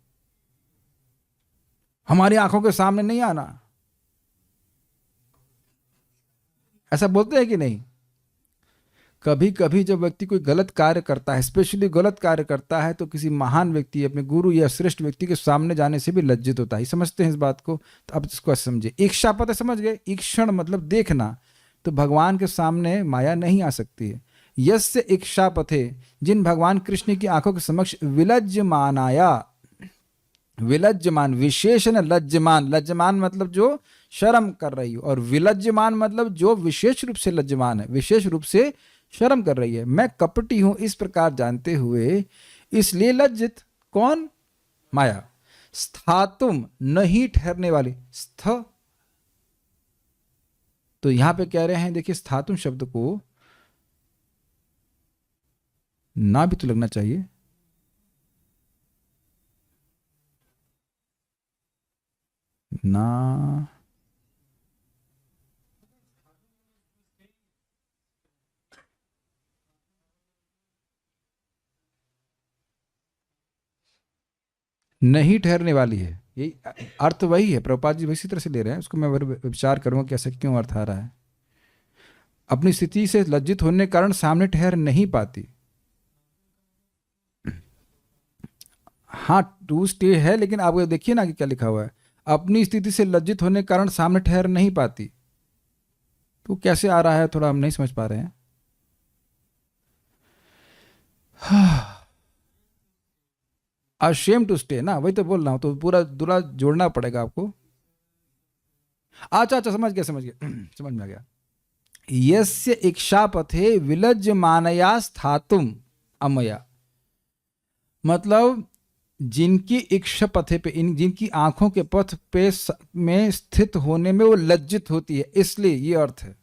हमारी आंखों के सामने नहीं आना, ऐसा बोलते हैं कि नहीं? कभी कभी जब व्यक्ति कोई गलत कार्य करता है, स्पेशली गलत कार्य करता है, तो किसी महान व्यक्ति, अपने गुरु या श्रेष्ठ व्यक्ति के सामने जाने से भी लज्जित होता है। समझते हैं इस बात को? तो अब इसको समझिए। इक्षापत समझ गए? ईक्षण मतलब देखना। तो भगवान के सामने माया नहीं आ सकती है। यस्य इक्षापथे, जिन भगवान कृष्ण की आंखों के समक्ष विलज्जमानाया, विलज्जमान विशेषण लज्जमान, लज्जमान मतलब जो शर्म कर रही हो, और विलज्जमान मतलब जो विशेष रूप से लज्जमान है, विशेष रूप से शर्म कर रही है। मैं कपटी हूं इस प्रकार जानते हुए इसलिए लज्जित। कौन? माया। स्थातुम, नहीं ठहरने वाली, स्थ। तो यहां पे कह रहे हैं, देखिए स्थातुम शब्द को ना भी तो लगना चाहिए, ना, नहीं ठहरने वाली है, यही अर्थ वही है। प्रभुपाद जी इसी तरह से ले रहे हैं उसको, मैं विचार करूंगा कैसे क्यों अर्थ आ रहा है। अपनी स्थिति से लज्जित होने के कारण सामने ठहर नहीं पाती। हाँ, टू स्टे है, लेकिन आप देखिए ना कि क्या लिखा हुआ है, अपनी स्थिति से लज्जित होने के कारण सामने ठहर नहीं पाती। तो कैसे आ रहा है, थोड़ा हम नहीं समझ पा रहे हैं। अशेम टू स्टे ना, वही तो बोल रहा हूं, तो पूरा दूरा जोड़ना पड़ेगा आपको। अच्छा, समझ गया समझ में आ गया। यस्य इक्षापथे विलज्जमानया स्थातुम अमया, मतलब जिनकी इक्षा पथे पे, जिनकी आंखों के पथ पे में स्थित होने में वो लज्जित होती है, इसलिए ये अर्थ है।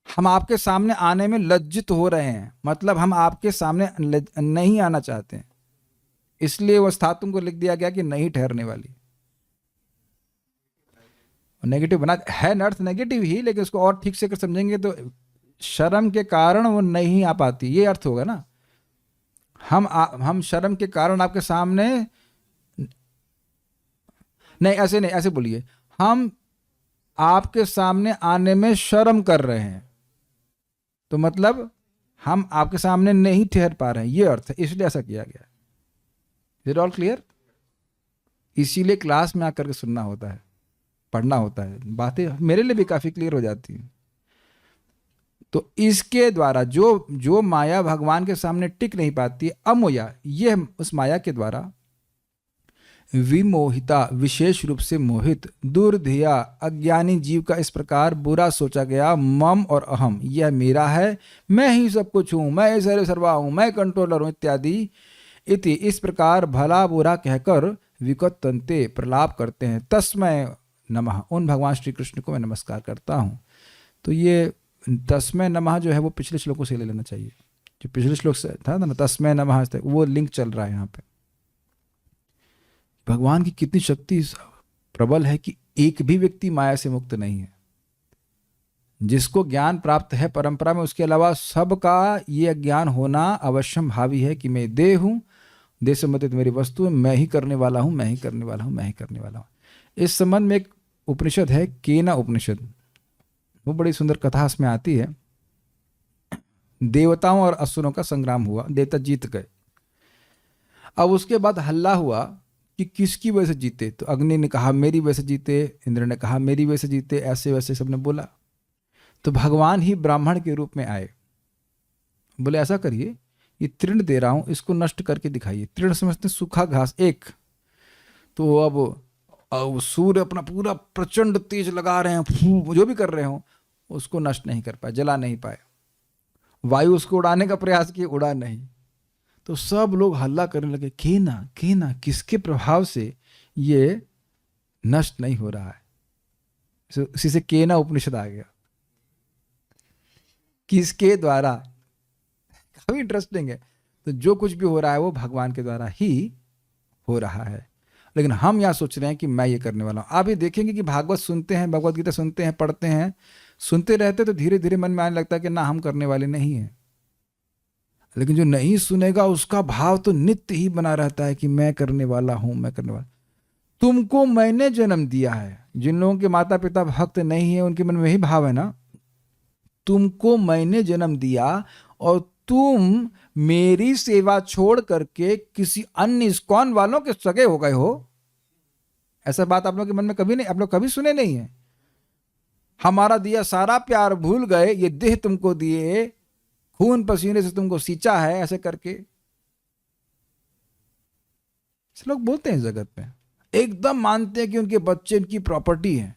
हम आपके सामने आने में लज्जित हो रहे हैं, मतलब हम आपके सामने नहीं आना चाहते हैं, इसलिए वो स्थातुम को लिख दिया गया कि नहीं ठहरने वाली। नेगेटिव बना है, अर्थ नेगेटिव ही, लेकिन उसको और ठीक से कर समझेंगे तो शर्म के कारण वो नहीं आ पाती, ये अर्थ होगा ना। हम शर्म के कारण आपके सामने नहीं, ऐसे नहीं, ऐसे बोलिए, हम आपके सामने आने में शर्म कर रहे हैं, तो मतलब हम आपके सामने नहीं ठहर पा रहे हैं, ये अर्थ है, इसलिए ऐसा किया गया। Is it all clear? इसीलिए क्लास में आकर के सुनना होता है, पढ़ना होता है, बातें मेरे लिए भी काफी क्लियर हो जाती हैं। तो इसके द्वारा जो जो माया भगवान के सामने टिक नहीं पाती, अमोया, ये उस माया के द्वारा विमोहिता, विशेष रूप से मोहित, दुर्धिया, अज्ञानी जीव का इस प्रकार बुरा सोचा गया, मम और अहम, यह मेरा है, मैं ही सब कुछ हूँ, मैं सर्व सर्वा हूँ, मैं कंट्रोलर हूँ इत्यादि, इति, इस प्रकार भला बुरा कहकर विकतंते, प्रलाप करते हैं। तस्मै नमः, उन भगवान श्री कृष्ण को मैं नमस्कार करता हूँ। तो ये तस्मै नमः जो है वो पिछले श्लोकों से ले लेना चाहिए, जो पिछले श्लोक से था ना, तस्मै नमः, वो लिंक चल रहा है यहाँ पे। भगवान की कितनी शक्ति प्रबल है कि एक भी व्यक्ति माया से मुक्त नहीं है। जिसको ज्ञान प्राप्त है परंपरा में, उसके अलावा सबका ये ज्ञान होना अवश्यम भावी है कि मैं देह हूँ, देह संबंधित मेरी वस्तु है, मैं ही करने वाला हूँ, मैं ही करने वाला हूँ, मैं ही करने वाला हूँ। इस संबंध में एक उपनिषद है, केना उपनिषद, वो बड़ी सुंदर कथा इसमें आती है। देवताओं और असुरों का संग्राम हुआ, देवता जीत गए। अब उसके बाद हल्ला हुआ कि किसकी वजह से जीते, तो अग्नि ने कहा मेरी वजह से जीते, इंद्र ने कहा मेरी वजह से जीते, ऐसे वैसे सबने बोला। तो भगवान ही ब्राह्मण के रूप में आए, बोले ऐसा करिए, ये तृण दे रहा हूं, इसको नष्ट करके दिखाइए। तृण समझते सूखा घास एक। तो अब सूर्य अपना पूरा प्रचंड तेज लगा रहे हैं, जो भी कर रहे हो, उसको नष्ट नहीं कर पाए, जला नहीं पाए। वायु उसको उड़ाने का प्रयास किए, उड़ा नहीं। तो सब लोग हल्ला करने लगे, केना केना, किसके प्रभाव से ये नष्ट नहीं हो रहा है। इसी से केना उपनिषद आ गया, किसके द्वारा। काफी इंटरेस्टिंग है। तो जो कुछ भी हो रहा है वो भगवान के द्वारा ही हो रहा है, लेकिन हम यहाँ सोच रहे हैं कि मैं ये करने वाला हूँ। आप ये देखेंगे कि भागवत सुनते हैं, भगवत गीता सुनते हैं, पढ़ते हैं, सुनते रहते तो धीरे धीरे मन में आने लगता है कि ना हम करने वाले नहीं हैं। लेकिन जो नहीं सुनेगा उसका भाव तो नित्य ही बना रहता है कि मैं करने वाला हूं, मैं करने वाला। तुमको मैंने जन्म दिया है। जिन लोगों के माता पिता भक्त नहीं है उनके मन में यही भाव है ना, तुमको मैंने जन्म दिया और तुम मेरी सेवा छोड़ करके किसी अन्य इस्कॉन वालों के सगे हो गए हो। ऐसा बात आप लोगों के मन में कभी नहीं, आप लोग कभी सुने नहीं है। हमारा दिया सारा प्यार भूल गए, ये देह तुमको दिए, खून पसीने से तुमको सींचा है, ऐसे करके लोग बोलते हैं जगत में, एकदम मानते हैं कि उनके बच्चे उनकी प्रॉपर्टी है।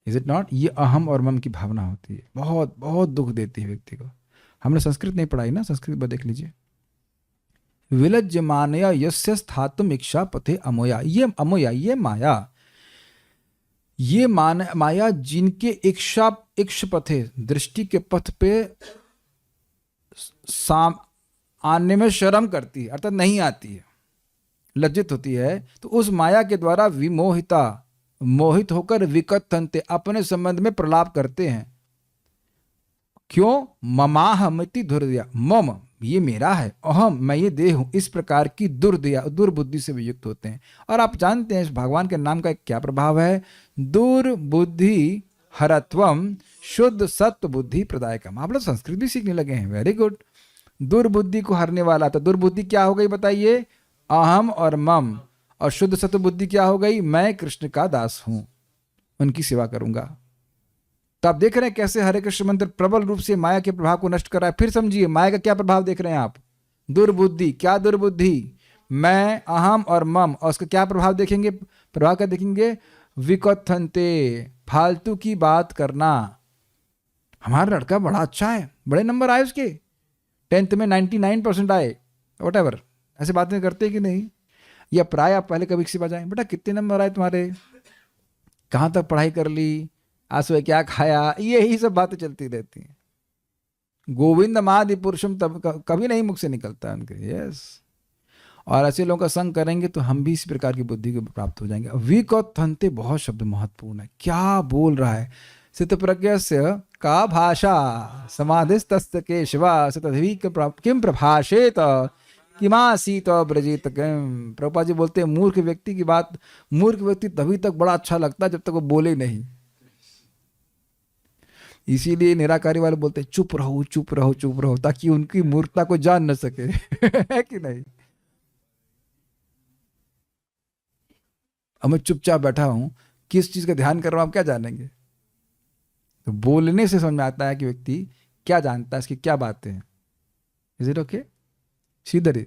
Is it not? ये अहम और मम की भावना होती है, बहुत बहुत दुख देती है व्यक्ति को। हमने संस्कृत नहीं पढ़ाई ना, संस्कृत पर देख लीजिए। विलज्जमानया यस्य स्थातुम इच्छा पथे अमोया, ये अमोया, ये माया, ये माया जिनके इक्ष पथे, दृष्टि के पथ पे आने में शर्म करती है, अर्थात नहीं आती है, लज्जित होती है, तो उस माया के द्वारा विमोहिता, मोहित होकर विकथन्ते, अपने संबंध में प्रलाप करते हैं। क्यों? ममाहमिति दुर्दया, मम ये मेरा है, अहम मैं ये देह हूं, इस प्रकार की दुर्दया, दुर्बुद्धि से भी युक्त होते हैं। और आप जानते हैं इस भगवान के नाम का क्या प्रभाव है? दुर्बुद्धि हरत्वम शुद्ध सत्व बुद्धि प्रदायकम। आप लोग संस्कृत भी सीखने लगे हैं, वेरी गुड। दुर्बुद्धि को हरने वाला। तो दुर्बुद्धि क्या हो गई बताइए? अहम और मम। और शुद्ध सत्व बुद्धि क्या हो गई? मैं कृष्ण का दास हूं, उनकी सेवा करूंगा। तो आप देख रहे हैं कैसे हरे कृष्ण मंत्र प्रबल रूप से माया के प्रभाव को नष्ट कर रहा है। फिर समझिए माया का क्या प्रभाव देख रहे हैं आप? दुर्बुद्धि। क्या दुर्बुद्धि? मैं, अहम और मम। और उसका क्या प्रभाव देखेंगे? प्रभाव क्या देखेंगे? विकथन्ते, फालतू की बात करना। हमारा लड़का बड़ा अच्छा है, बड़े नंबर आए उसके, 10th में 99% आए, वट एवर, ऐसे बातें करते कि नहीं? या प्राय आप पहले कभी किसी बात जाए, बेटा कितने नंबर आए तुम्हारे, कहाँ तक पढ़ाई कर ली, आज सुबह क्या खाया, यही सब बातें चलती रहती हैं। गोविंद मादि पुरुषम तब कभी नहीं मुख से निकलता उनके। यस। और ऐसे लोगों का संग करेंगे तो हम भी इस प्रकार की बुद्धि को प्राप्त हो जाएंगे। विकथन्ते बहुत शब्द महत्वपूर्ण है। क्या बोल रहा है? सितप्रज्ञस्य का भाषा समाधिस्तस्य केशवा सतधि किम प्रभाषेत किमासीत ब्रजेत किम। प्रभुपाद जी बोलते हैं मूर्ख व्यक्ति की बात, मूर्ख व्यक्ति तभी तक बड़ा अच्छा लगता है जब तक वो बोले नहीं। इसीलिए निराकारी वाले बोलते हैं चुप रहो चुप रहो चुप रहो, ताकि उनकी मूर्खता को जान न सके। है कि नहीं? अब मैं चुपचाप बैठा हूं, किस चीज का ध्यान कर रहा हूं, आप क्या जानेंगे? तो बोलने से समझ में आता है कि व्यक्ति क्या जानता है, इसकी क्या बातें हैं। Is it okay? श्रीधरी,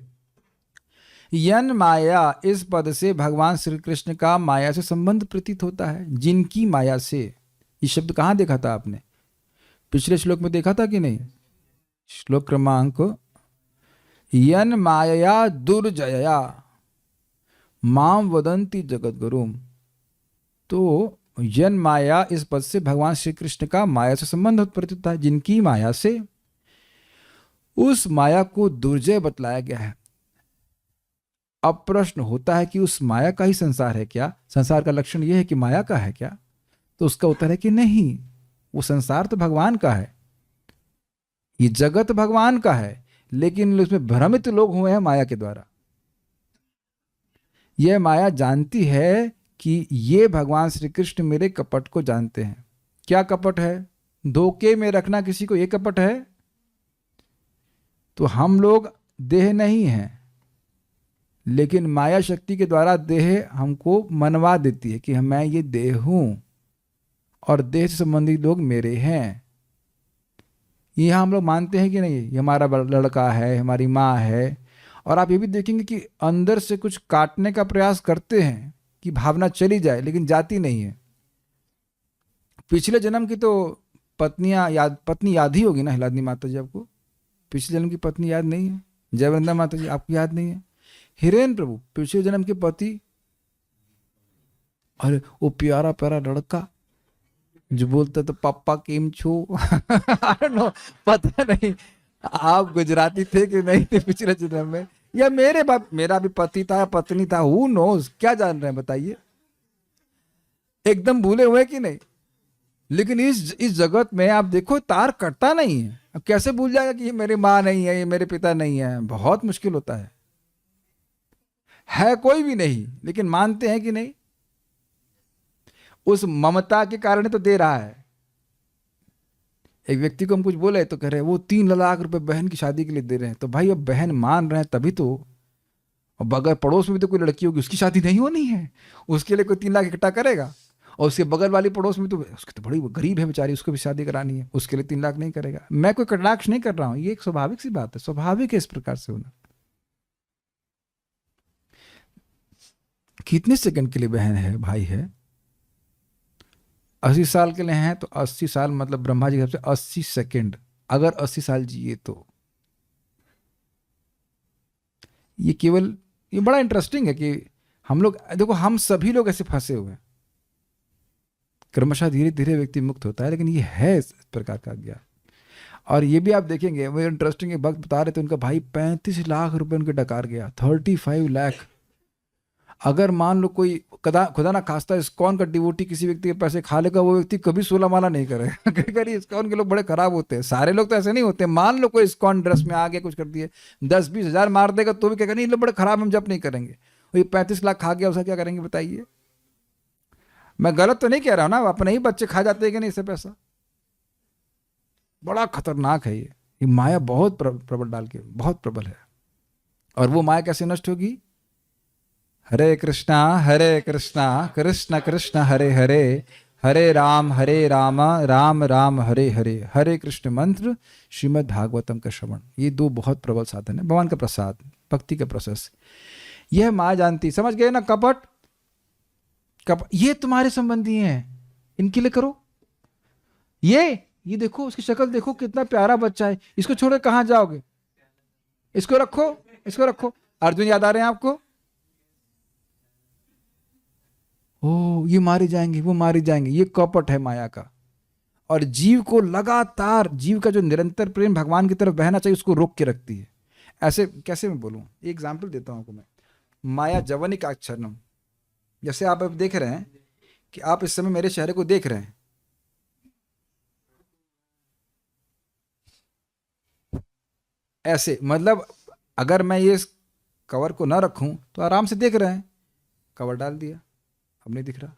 यन माया, इस पद से भगवान श्री कृष्ण का माया से संबंध प्रतीत होता है। जिनकी माया से, ये शब्द कहाँ देखा था आपने? पिछले श्लोक में देखा था कि नहीं? श्लोक क्रमांक, यन माया दुर्जया माम वदंती जगत गुरुम। तो यन माया, इस पद से भगवान श्री कृष्ण का माया से संबंध प्रतीत होता है। जिनकी माया से, उस माया को दुर्जय बतलाया गया है। अब प्रश्न होता है कि उस माया का ही संसार है क्या? संसार का लक्षण यह है कि माया का है क्या? तो उसका उत्तर है कि नहीं, वो संसार तो भगवान का है, ये जगत भगवान का है, लेकिन उसमें भ्रमित लोग हुए हैं माया के द्वारा। यह माया जानती है कि ये भगवान श्री कृष्ण मेरे कपट को जानते हैं। क्या कपट है? धोखे में रखना किसी को, ये कपट है। तो हम लोग देह नहीं हैं, लेकिन माया शक्ति के द्वारा देह हमको मनवा देती है कि मैं ये देह हूं और देह से संबंधित लोग मेरे हैं। ये हम लोग मानते हैं कि नहीं, ये हमारा लड़का है, हमारी माँ है। और आप ये भी देखेंगे कि अंदर से कुछ काटने का प्रयास करते हैं कि भावना चली जाए, लेकिन जाती नहीं है। पिछले जन्म की तो पत्नी याद ही होगी ना हिलादनी माता जी आपको? पिछले जन्म की पत्नी याद नहीं है? जयवृंदा माता जी आपको याद नहीं है? हिरेन प्रभु पिछले जन्म के पति, अरे वो प्यारा प्यारा लड़का जो बोलता तो पापा केम छो नो, पता नहीं आप गुजराती थे कि नहीं थे पिछले जन्म में, या मेरा भी पति था, पत्नी था, हु नोज, क्या जान रहे हैं बताइए? एकदम भूले हुए कि नहीं? लेकिन इस जगत में आप देखो तार कटता नहीं है। अब कैसे भूल जाएगा कि ये मेरी माँ नहीं है, ये मेरे पिता नहीं है? बहुत मुश्किल होता है कोई भी नहीं, लेकिन मानते हैं कि नहीं? उस ममता के कारण तो दे रहा है। एक व्यक्ति को हम कुछ बोले तो कह रहे हैं वो 3 लाख रुपए बहन की शादी के लिए दे रहे हैं। तो भाई अब बहन मान रहे हैं तभी तो। अब अगर पड़ोस में भी तो कोई लड़की होगी, उसकी शादी नहीं होनी है, उसके लिए कोई 3 लाख इकट्ठा करेगा। और उसके बगल वाली पड़ोस में तो उसकी तो बड़ी गरीब है बेचारी, उसको भी शादी करानी है, उसके लिए 3 लाख नहीं करेगा। मैं कोई कटाक्ष नहीं कर रहा हूं, ये एक स्वाभाविक सी बात है, स्वाभाविक है इस प्रकार से होना। कितने सेकंड के लिए बहन है, भाई है? 80 साल के लिए हैं तो 80 साल मतलब ब्रह्मा जी की तरफ से 80 सेकंड, अगर 80 साल जिए तो ये बड़ा इंटरेस्टिंग है कि हम लोग देखो, हम सभी लोग ऐसे फंसे हुए हैं। क्रमशः धीरे धीरे व्यक्ति मुक्त होता है, लेकिन ये है इस प्रकार का ज्ञान। और ये भी आप देखेंगे, वो इंटरेस्टिंग है, भक्त बता रहे थे उनका भाई 35 लाख रुपए उनके डकार गया, 35 लाख। अगर मान लो कोई खुदा ना खास्ता इस्कॉन का डिवोटी किसी व्यक्ति के पैसे खा लेगा, वो व्यक्ति कभी 16 माला नहीं करेगा। कई इस्कॉन के लोग बड़े खराब होते हैं, सारे लोग तो ऐसे नहीं होते। मान लो कोई इस्कॉन ड्रेस में आ गया, कुछ कर दिए, 10-20 हज़ार मार देगा तो भी कहेगा नहीं, लोग बड़े खराब, हम जब नहीं करेंगे। वही 35 लाख खा गया, उसका क्या करेंगे बताइए? मैं गलत तो नहीं कह रहा हूं ना, अपने ही बच्चे खा जाते हैं कि नहीं इससे पैसा। बड़ा खतरनाक है ये माया, बहुत प्रबल डाल के, बहुत प्रबल है। और वो माया कैसे नष्ट होगी? हरे कृष्णा कृष्ण कृष्ण हरे हरे, हरे राम राम राम हरे हरे। हरे कृष्ण मंत्र, श्रीमद् भागवतम का श्रवण, ये 2 बहुत प्रबल साधन है। भगवान का प्रसाद, भक्ति का प्रोसेस, यह माया जानती। समझ गए ना? कपट ये तुम्हारे संबंधी हैं, इनके लिए करो। ये देखो, उसकी शक्ल देखो, कितना प्यारा बच्चा है, इसको छोड़कर कहां जाओगे? इसको रखो। अर्जुन याद आ रहे हैं आपको? ओ, ये मारे जाएंगे, वो मारे जाएंगे। ये कपट है माया का। और जीव को लगातार, जीव का जो निरंतर प्रेम भगवान की तरफ बहना चाहिए, उसको रोक के रखती है। ऐसे कैसे मैं बोलूं, एक एग्जाम्पल देता हूं आपको मैं। माया जवनिका आच्छन्नम, जैसे आप अब देख रहे हैं कि आप इस समय मेरे चेहरे को देख रहे हैं, ऐसे मतलब अगर मैं ये कवर को ना रखूं तो आराम से देख रहे हैं, कवर डाल दिया, अब नहीं दिख रहा।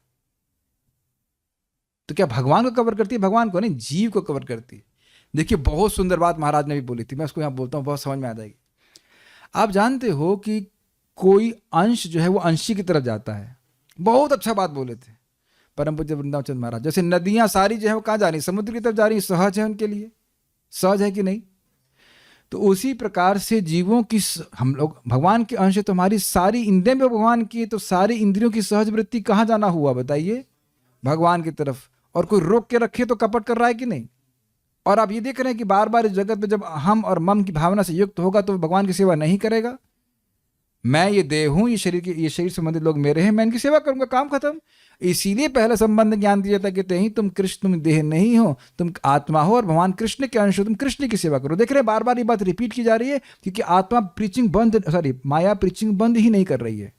तो क्या भगवान को कवर करती है? भगवान को नहीं, जीव को कवर करती है। देखिए बहुत सुंदर बात महाराज ने भी बोली थी, मैं उसको यहां बोलता हूं, बहुत समझ में आ जाएगी। आप जानते हो कि कोई अंश जो है वो अंशी की तरफ जाता है। बहुत अच्छा बात बोले थे। परम पूज्य वृंदावन चंद्र महाराज। जैसे नदियां सारी जो है वो कहाँ जा रही, समुद्र की तरफ जा रही, सहज है उनके लिए, सहज है कि नहीं। तो उसी प्रकार से जीवों की, हम लोग भगवान के अंश है, तो हमारी सारी इंद्रियां भी भगवान की है, तो सारी इंद्रियों की सहज वृत्ति कहाँ जाना हुआ बताइए, भगवान की तरफ। और कोई रोक के रखे तो कपट कर रहा है कि नहीं। और आप ये देख रहे हैं कि बार बार इस जगत में जब हम और मम की भावना से युक्त होगा तो भगवान की सेवा नहीं करेगा। मैं ये देह हूं, ये शरीर संबंधित लोग मेरे हैं, मैं इनकी सेवा करूंगा, काम खत्म। इसीलिए पहले संबंध ज्ञान दिया था, कहते हैं तुम कृष्ण, तुम देह नहीं हो, तुम आत्मा हो और भगवान कृष्ण के अंश हो, तुम कृष्ण की सेवा करो। देख रहे हैं बार बार ये बात रिपीट की जा रही है, क्योंकि आत्मा प्रीचिंग बंद, माया प्रीचिंग बंद ही नहीं कर रही है।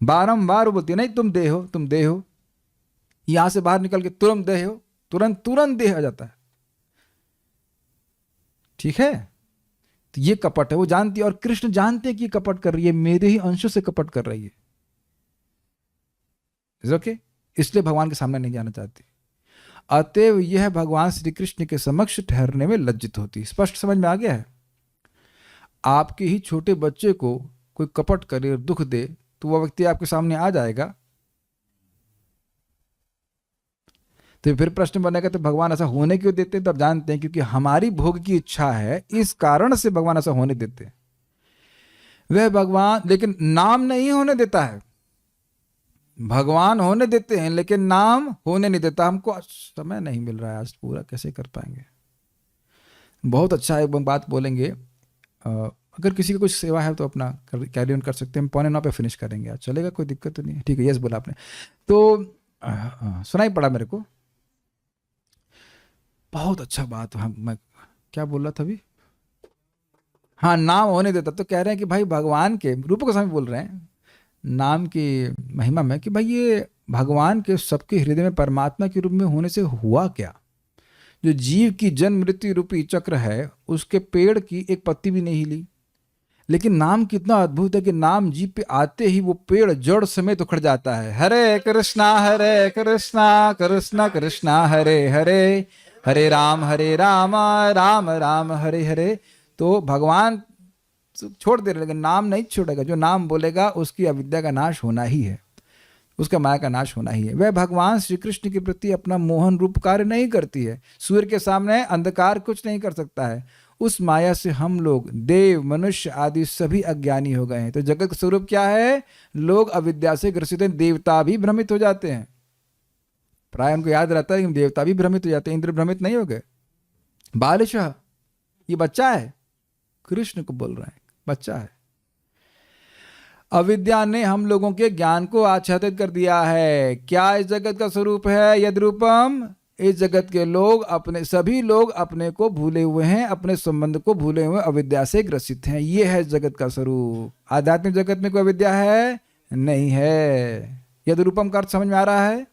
बारंबार बोलती है नहीं तुम देह हो, तुम देह हो। यहां से बाहर निकल के तुरंत देह हो, तुरंत देह आ जाता है। ठीक है, तो ये कपट है, वो जानती है। और कृष्ण जानते हैं कि ये कपट कर रही है, मेरे ही अंशों से कपट कर रही है। ओके, इसलिए भगवान के सामने नहीं जाना चाहती। अतएव यह भगवान श्री कृष्ण के समक्ष ठहरने में लज्जित होती। स्पष्ट समझ में आ गया है। आपके ही छोटे बच्चे को कोई कपट करे और दुख दे तो वह व्यक्ति आपके सामने आ जाएगा। तो फिर प्रश्न बनेगा तो भगवान ऐसा होने क्यों देते हैं। तो आप जानते हैं क्योंकि हमारी भोग की इच्छा है, इस कारण से भगवान ऐसा होने देते हैं। वह भगवान लेकिन नाम नहीं होने देता है। भगवान होने देते हैं लेकिन नाम होने नहीं देता। हमको समय नहीं मिल रहा है आज, पूरा कैसे कर पाएंगे। बहुत अच्छा एक बात बोलेंगे, अगर किसी की कुछ सेवा है तो अपना कैरी ऑन कर सकते हैं। हम 8:45 पे फिनिश करेंगे आज, चलेगा, कोई दिक्कत तो नहीं है। ठीक है, यस बोला आपने तो सुनाई पड़ा मेरे को। बहुत अच्छा बात। मैं क्या बोल रहा था अभी, हाँ, नाम होने देता। तो कह रहे हैं कि भाई भगवान के रूप को समय बोल रहे हैं नाम की महिमा में, कि भाई ये भगवान के सबके हृदय में परमात्मा के रूप में होने से हुआ क्या। जो जीव की जन्म मृत्यु रूपी चक्र है, उसके पेड़ की एक पत्ती भी नहीं हिली, लेकिन नाम कितना अद्भुत है कि नाम जीव पे आते ही वो पेड़ जड़ समेत उखड़ जाता है। हरे कृष्णा कृष्णा कृष्णा हरे हरे, हरे राम राम राम हरे हरे। तो भगवान छोड़ दे रहे, लेकिन नाम नहीं छोड़ेगा। जो नाम बोलेगा उसकी अविद्या का नाश होना ही है, उसका माया का नाश होना ही है। वह भगवान श्री कृष्ण के प्रति अपना मोहन रूप कार्य नहीं करती है। सूर्य के सामने अंधकार कुछ नहीं कर सकता है। उस माया से हम लोग देव मनुष्य आदि सभी अज्ञानी हो गए हैं। तो जगत का स्वरूप क्या है, लोग अविद्या से ग्रसित हैं। देवता भी भ्रमित हो जाते हैं, प्राय उनको याद रहता है कि देवता भी भ्रमित हो जाते हैं, इंद्र भ्रमित नहीं हो गए। बालिशः ये बच्चा है, कृष्ण को बोल रहे हैं, बच्चा है। अविद्या ने हम लोगों के ज्ञान को आच्छादित कर दिया है। क्या इस जगत का स्वरूप है, यद रूपम। इस जगत के लोग सभी लोग अपने को भूले हुए हैं, अपने संबंध को भूले हुए, अविद्या से ग्रसित हैं। ये है जगत का स्वरूप। आध्यात्मिक जगत में कोई अविद्या है नहीं है। यद रूपम का अर्थ समझ में आ रहा है।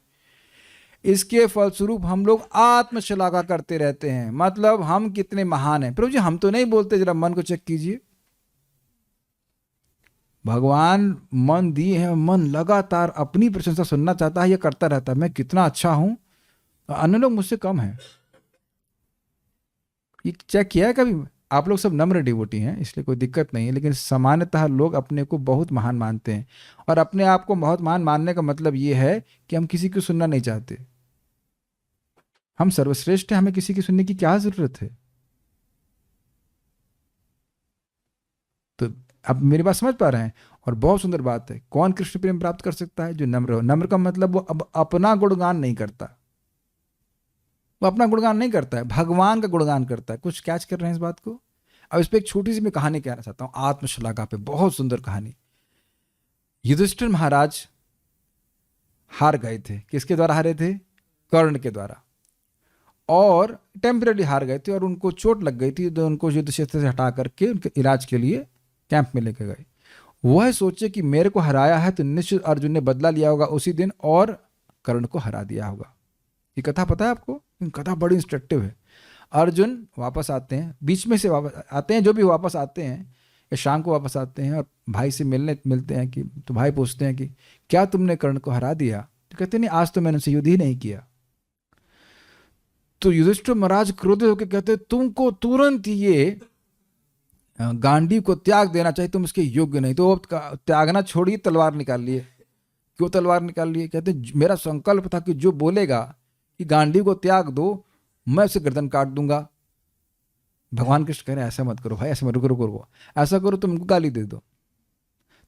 इसके फलस्वरूप हम लोग आत्मश्लाघा करते रहते हैं, मतलब हम कितने महान हैं। प्रभु जी हम तो नहीं बोलते, जरा मन को चेक कीजिए। भगवान मन दिए हैं, मन लगातार अपनी प्रशंसा सुनना चाहता है, यह करता रहता है, मैं कितना अच्छा हूं, अन्य लोग मुझसे कम हैं। ये चेक किया है कभी? आप लोग सब नम्र डिवोटी हैं इसलिए कोई दिक्कत नहीं है, लेकिन सामान्यतः लोग अपने को बहुत महान मानते हैं। और अपने आप को बहुत महान मानने का मतलब ये है कि हम किसी को सुनना नहीं चाहते। हम सर्वश्रेष्ठ हैं, हमें किसी की सुनने की क्या जरूरत है। तो अब मेरी बात समझ पा रहे हैं। और बहुत सुंदर बात है, कौन कृष्ण प्रेम प्राप्त कर सकता है? जो नम्र हो। नम्र का मतलब वो अब अपना गुणगान नहीं करता, वो अपना गुणगान नहीं करता है, भगवान का गुणगान करता है। कुछ कैच कर रहे हैं इस बात को? अब इस पर एक छोटी सी मैं कहानी कहना चाहता हूँ, आत्मश्लाघा पे, बहुत सुंदर कहानी। युधिष्ठिर महाराज हार गए थे। किसके द्वारा हारे थे? कर्ण के द्वारा। और टेम्परेरी हार गए थे और उनको चोट लग गई थी, तो उनको युद्ध क्षेत्र से हटा करके उनके इलाज के लिए कैंप में लेके गए। वह सोचे कि मेरे को हराया है तो निश्चित अर्जुन ने बदला लिया होगा उसी दिन और कर्ण को हरा दिया होगा। ये कथा पता है आपको? कथा बड़ी इंस्ट्रक्टिव है। अर्जुन वापस आते हैं, बीच में से वापस आते हैं, जो भी वापस आते हैं या शाम को वापस आते हैं और भाई से मिलते हैं कि तो भाई पूछते हैं कि क्या तुमने कर्ण को हरा दिया? तो कहते नहीं, आज तो मैंने उनसे युद्ध ही नहीं किया। तो युधिष्ठिर महाराज क्रोधित होकर कहते तुमको तुरंत ये गांडीव को त्याग देना चाहिए, तुम इसके योग्य नहीं। तो त्यागना छोड़िए, तलवार निकाल लिए क्यों तलवार निकाल लिए? कहते मेरा संकल्प था कि जो बोलेगा कि गांडी को त्याग दो, मैं उसे गर्दन काट दूंगा। भगवान कृष्ण कह रहे हैं ऐसा मत करो भाई, ऐसा मत करो, ऐसा करो तुम उनको गाली दे दो।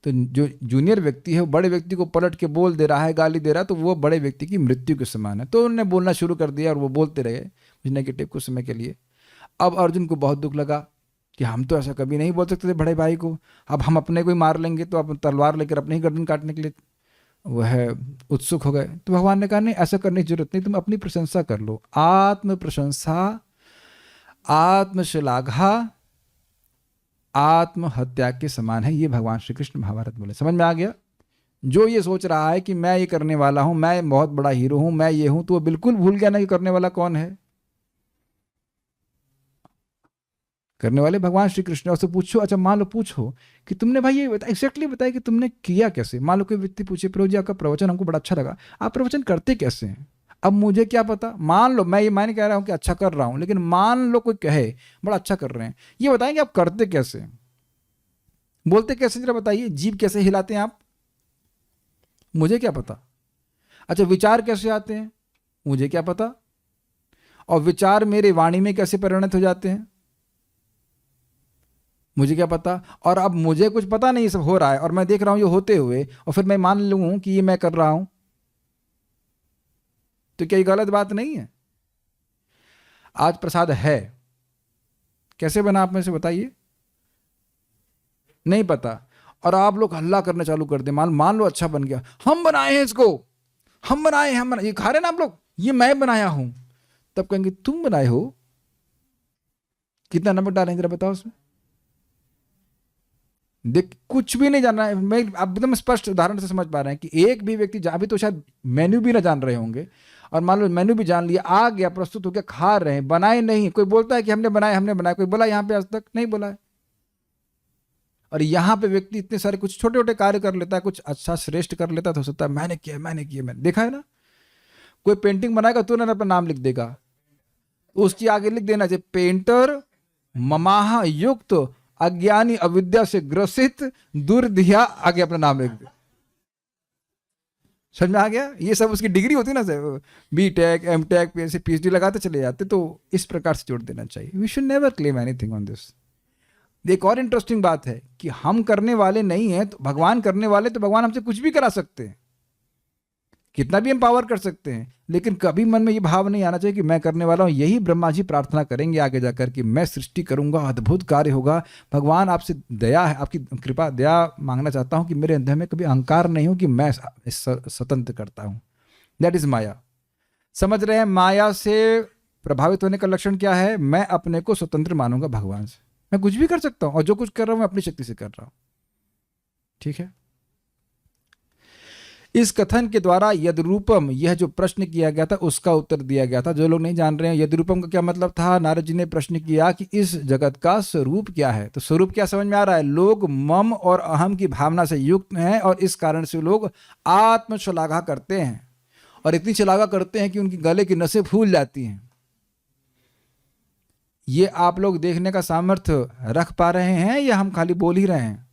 तो जो जूनियर व्यक्ति है वो बड़े व्यक्ति को पलट के बोल दे रहा है, गाली दे रहा है, तो वो बड़े व्यक्ति की मृत्यु के समान है। तो उन्होंने बोलना शुरू कर दिया और वो बोलते रहे कुछ नेगेटिव कुछ समय के लिए। अब अर्जुन को बहुत दुख लगा कि हम तो ऐसा कभी नहीं बोल सकते थे बड़े भाई को, अब हम अपने को ही मार लेंगे, तो अब तलवार लेकर अपने ही गर्दन काटने के लिए वह उत्सुक हो गए। तो भगवान ने कहा नहीं, ऐसा करने की जरूरत नहीं, तुम अपनी प्रशंसा कर लो। आत्म प्रशंसा, आत्मश्लाघा आत्महत्या के समान है, ये भगवान श्री कृष्ण महाभारत बोले। समझ में आ गया? जो ये सोच रहा है कि मैं ये करने वाला हूं, मैं बहुत बड़ा हीरो हूं, मैं ये हूं, तो वो बिल्कुल भूल गया ना कि करने वाला कौन है। करने वाले भगवान श्री कृष्ण। और से पूछो, अच्छा मान लो पूछो कि तुमने भाई ये एग्जैक्टली बताया कि तुमने किया कैसे। मान लो कोई व्यक्ति पूछे, प्रभु जी आपका प्रवचन हमको बड़ा अच्छा लगा, आप प्रवचन करते कैसे हैं? अब मुझे क्या पता, मान लो मैं नहीं कह रहा हूं कि अच्छा कर रहा हूं, लेकिन मान लो कोई कहे बड़ा अच्छा कर रहे हैं, ये बताएंगे आप करते कैसे, बोलते कैसे, जरा बताइए। जीभ कैसे हिलाते हैं आप? मुझे क्या पता। अच्छा विचार कैसे आते हैं? मुझे क्या पता। और विचार मेरे वाणी में कैसे परिणत हो जाते हैं? मुझे क्या पता। और अब मुझे कुछ पता नहीं, ये सब हो रहा है और मैं देख रहा हूं ये होते हुए, और फिर मैं मान लूं कि ये मैं कर रहा हूं, तो क्या ये गलत बात नहीं है? आज प्रसाद है, कैसे बना आप में से बताइए? नहीं पता, और आप लोग हल्ला करना चालू कर दे। मान लो अच्छा बन गया, हम बनाए हैं इसको, हम बनाए हैं, ये खा रहे ना आप लोग, ये मैं बनाया हूं। तब कहेंगे तुम बनाए हो, कितना नमक डालें जरा बताओ उसमें। देख कुछ भी नहीं जान रहा है, मैं एकदम स्पष्ट उदाहरण से समझ पा रहे हैं कि एक भी व्यक्ति अभी तो शायद मेन्यू भी ना जान रहे होंगे, और मान लो मेन्यू भी जान लिया, आ गया, प्रस्तुत हो गया, खा रहे हैं, बनाए नहीं। कोई बोलता है कि हमने बनाया, कोई बोला यहां पे आज तक नहीं बोला है। और यहां पे व्यक्ति इतने सारे कुछ छोटे छोटे कार्य कर लेता है, कुछ अच्छा श्रेष्ठ कर लेता है, तो हो सकता है मैंने किया। देखा है ना, कोई पेंटिंग बनाएगा तुरंत अपना नाम लिख देगा, उसकी आगे लिख देना चाहिए पेंटर ममाह युक्त अज्ञानी अविद्या से ग्रसित दुर्धिया, आगे अपना नाम लिख दे। समझ में आ गया? ये सब उसकी डिग्री होती है ना सर, B.Tech M.Tech PhD लगाते चले जाते, तो इस प्रकार से जोड़ देना चाहिए। We should never claim anything on this. एक और इंटरेस्टिंग बात है कि हम करने वाले नहीं हैं, तो भगवान करने वाले, तो भगवान हमसे कुछ भी करा सकते हैं, कितना भी हम पावर कर सकते हैं, लेकिन कभी मन में ये भाव नहीं आना चाहिए कि मैं करने वाला हूं। यही ब्रह्मा जी प्रार्थना करेंगे आगे जाकर कि मैं सृष्टि करूंगा, अद्भुत कार्य होगा। भगवान आपसे दया है, आपकी कृपा दया मांगना चाहता हूं कि मेरे अंदर में कभी अहंकार नहीं हो कि मैं स्वतंत्र करता हूं। दैट इज माया। समझ रहे हैं? माया से प्रभावित होने का लक्षण क्या है? मैं अपने को स्वतंत्र मानूंगा भगवान से, मैं कुछ भी कर सकता हूं, और जो कुछ कर रहा हूं मैं अपनी शक्ति से कर रहा हूं। ठीक है? इस कथन के द्वारा यद्रूपम, यह जो प्रश्न किया गया था उसका उत्तर दिया गया था। जो लोग नहीं जान रहे हैं यद्रूपम का क्या मतलब था, नारद जी ने प्रश्न किया कि इस जगत का स्वरूप क्या है। तो स्वरूप क्या समझ में आ रहा है? लोग मम और अहम की भावना से युक्त हैं, और इस कारण से लोग आत्मश्लाघा करते हैं, और इतनी श्लाघा करते हैं कि उनकी गले की नसें फूल जाती हैं। ये आप लोग देखने का सामर्थ्य रख पा रहे हैं या हम खाली बोल ही रहे हैं?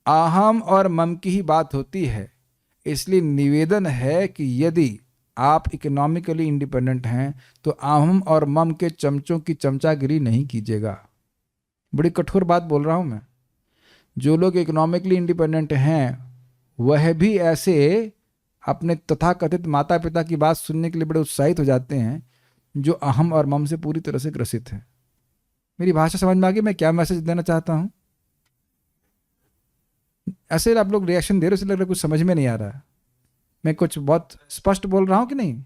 अहम और मम की ही बात होती है। इसलिए निवेदन है कि यदि आप इकोनॉमिकली इंडिपेंडेंट हैं तो अहम और मम के चमचों की चमचागिरी नहीं कीजिएगा। बड़ी कठोर बात बोल रहा हूं मैं। जो लोग इकोनॉमिकली इंडिपेंडेंट हैं वह भी ऐसे अपने तथाकथित माता पिता की बात सुनने के लिए बड़े उत्साहित हो जाते हैं जो अहम और मम से पूरी तरह से ग्रसित हैं। मेरी भाषा समझ में आ गई मैं क्या मैसेज देना चाहता हूं? ऐसे आप लोग रिएक्शन दे रहे हो, इसलिए लग रहा है कुछ समझ में नहीं आ रहा है। मैं कुछ बहुत स्पष्ट बोल रहा हूं कि नहीं?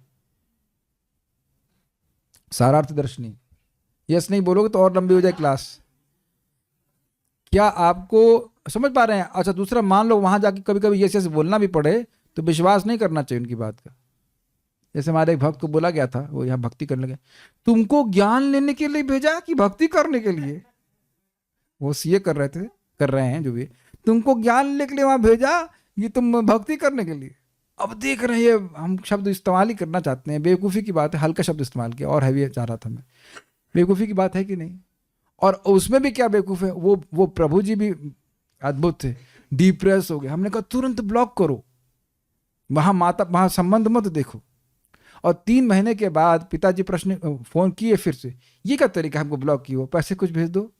सारार्थ दर्शनी यस नहीं बोलोगे तो और लंबी हो जाए क्लास। क्या आपको समझ पा रहे हैं? अच्छा दूसरा, मान लो वहां जाके कभी कभी यस बोलना भी पड़े तो विश्वास नहीं करना चाहिए उनकी बात का। जैसे हमारे एक भक्त को बोला गया था, वो यहाँ भक्ति करने लगे, तुमको ज्ञान लेने के लिए भेजा कि भक्ति करने के लिए? वो सीए कर रहे हैं जो भी, तुमको ज्ञान लेने के लिए वहां भेजा ये तुम भक्ति करने के लिए? अब देख रहे हैं हम शब्द इस्तेमाल ही करना चाहते हैं, बेवकूफ़ी की बात है, हल्का शब्द इस्तेमाल किया और हैवी चाह रहा था मैं। बेवकूफ़ी की बात है कि नहीं? और उसमें भी क्या बेवकूफ़ है, वो प्रभु जी भी अद्भुत थे। डिप्रेस हो गए। हमने कहा तुरंत ब्लॉक करो, वहाँ संबंध मत देखो। और 3 महीने के बाद पिताजी फोन किए फिर से, ये क्या तरीका हमको ब्लॉक किए हो, पैसे कुछ भेज दो।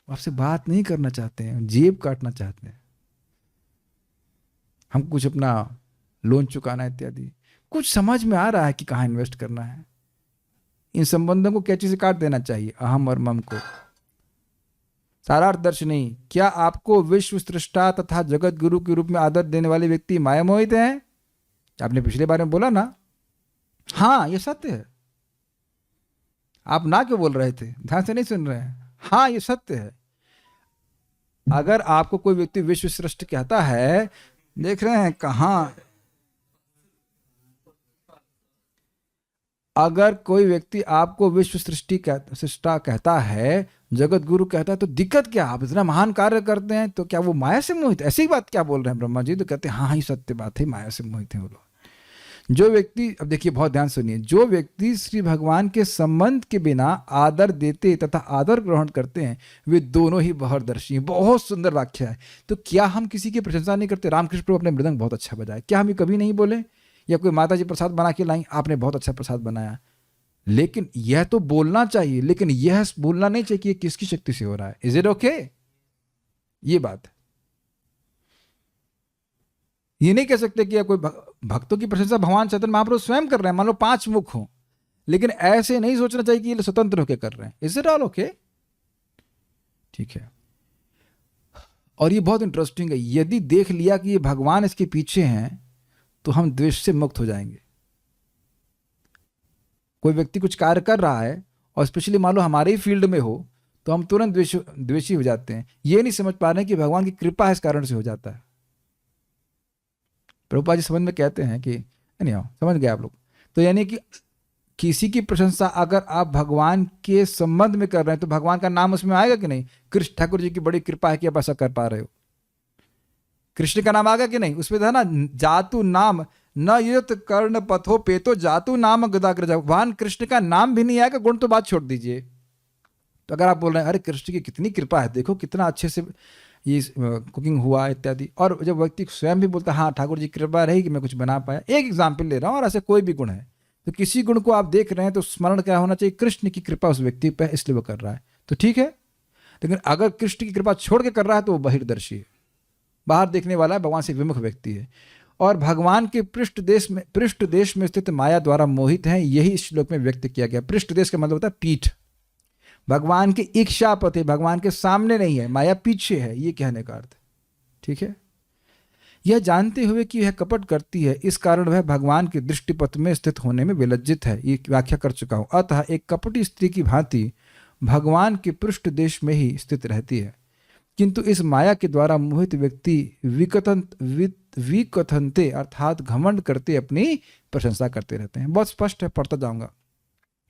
आपसे बात नहीं करना चाहते हैं, जेब काटना चाहते हैं, हम कुछ अपना लोन चुकाना इत्यादि। कुछ समझ में आ रहा है कि कहाँ इन्वेस्ट करना है। इन संबंधों को कैचे से काट देना चाहिए, अहम और मम को। सारार्थ दर्शनी, क्या आपको विश्व सृष्टा तथा जगत गुरु के रूप में आदर देने वाले व्यक्ति माया मोहित हैं? आपने पिछले बारे में बोला ना, हाँ ये सत्य है। आप ना क्यों बोल रहे थे, ध्यान से नहीं सुन रहे हैं? हाँ ये सत्य है। अगर आपको कोई व्यक्ति विश्व सृष्टि कहता है, देख रहे हैं कहाँ, अगर कोई व्यक्ति आपको विश्व सृष्टा कहता है, जगत गुरु कहता है, तो दिक्कत क्या? आप इतना महान कार्य करते हैं, तो क्या वो माया से मोहित? ऐसी बात क्या बोल रहे हैं ब्रह्मा जी? तो कहते हैं हाँ ही सत्य बात है, माया से मोहित है वो लोग। जो व्यक्ति, अब देखिए बहुत ध्यान सुनिए, जो व्यक्ति श्री भगवान के संबंध के बिना आदर देते तथा आदर ग्रहण करते हैं, वे दोनों ही बहुदर्शी हैं। बहुत सुंदर वाक्य है। तो क्या हम किसी की प्रशंसा नहीं करते? रामकृष्ण प्रभु अपने मृदंग बहुत अच्छा बजाए, क्या हम ये कभी नहीं बोले? या कोई माता जी प्रसाद बना के लाई, आपने बहुत अच्छा प्रसाद बनाया, लेकिन यह तो बोलना चाहिए, लेकिन यह बोलना नहीं चाहिए कि ये किसकी शक्ति से हो रहा है। Is it okay? ये बात है। ये नहीं कह सकते कि कोई भक्तों की प्रशंसा भगवान चैतन्य महाप्रभु स्वयं कर रहे हैं, मान लो 5 मुख हो, लेकिन ऐसे नहीं सोचना चाहिए कि ये स्वतंत्र होकर कर रहे हैं। Is it all okay? ठीक है। और ये बहुत इंटरेस्टिंग है, यदि देख लिया कि ये भगवान इसके पीछे हैं, तो हम द्वेष से मुक्त हो जाएंगे। कोई व्यक्ति कुछ कार्य कर रहा है और स्पेशली मान लो हमारे ही फील्ड में हो, तो हम तुरंत द्वेषी हो जाते हैं। ये नहीं समझ पा रहे हैं कि भगवान की कृपा इस कारण से हो जाता है। प्रभुपाद जी समझ में कहते हैं कि नहीं आओ, समझ गए आप लोग? तो यानी कि किसी की प्रशंसा अगर आप भगवान के संबंध में कर रहे हैं, तो भगवान का नाम उसमें आएगा कि नहीं? कृष्ण ठाकुर जी की बड़ी कृपा है कि आप ऐसा कर पा रहे हो। कृष्ण का नाम आएगा कि नहीं? उसमें था ना, जातु नाम न युत कर्ण पथो पेतो जातु नाम गदाग्र। भगवान कृष्ण का नाम भी नहीं आएगा, गुण तो बात छोड़ दीजिए। तो अगर आप बोल रहे हैं अरे कृष्ण की कितनी कृपा है, देखो कितना अच्छे से ये कुकिंग हुआ इत्यादि, और जब व्यक्ति स्वयं भी बोलता है हाँ ठाकुर जी कृपा रही कि मैं कुछ बना पाया, एक एग्जाम्पल ले रहा हूँ, और ऐसे कोई भी गुण है, तो किसी गुण को आप देख रहे हैं तो स्मरण क्या होना चाहिए? कृष्ण की कृपा उस व्यक्ति पर, इसलिए वो कर रहा है, तो ठीक है। लेकिन अगर कृष्ण की कृपा छोड़ के कर रहा है तो वो बहिर्दर्शी है, बाहर देखने वाला है, भगवान से विमुख व्यक्ति है, और भगवान के पृष्ठ देश में स्थित माया द्वारा मोहित है। यही इस श्लोक में व्यक्त किया गया। पृष्ठ देश का मतलब होता है पीठ। भगवान के इच्छापथ है, भगवान के सामने नहीं है, माया पीछे है, ये कहने का अर्थ। ठीक है। यह जानते हुए कि यह कपट करती है, इस कारण वह भगवान के दृष्टिपथ में स्थित होने में विलज्जित है, ये व्याख्या कर चुका हूं। अतः एक कपटी स्त्री की भांति भगवान के पृष्ठ देश में ही स्थित रहती है, किंतु इस माया के द्वारा मोहित व्यक्ति विकथनते अर्थात घमंड करते अपनी प्रशंसा करते रहते हैं। बहुत स्पष्ट है, पढ़ता जाऊंगा।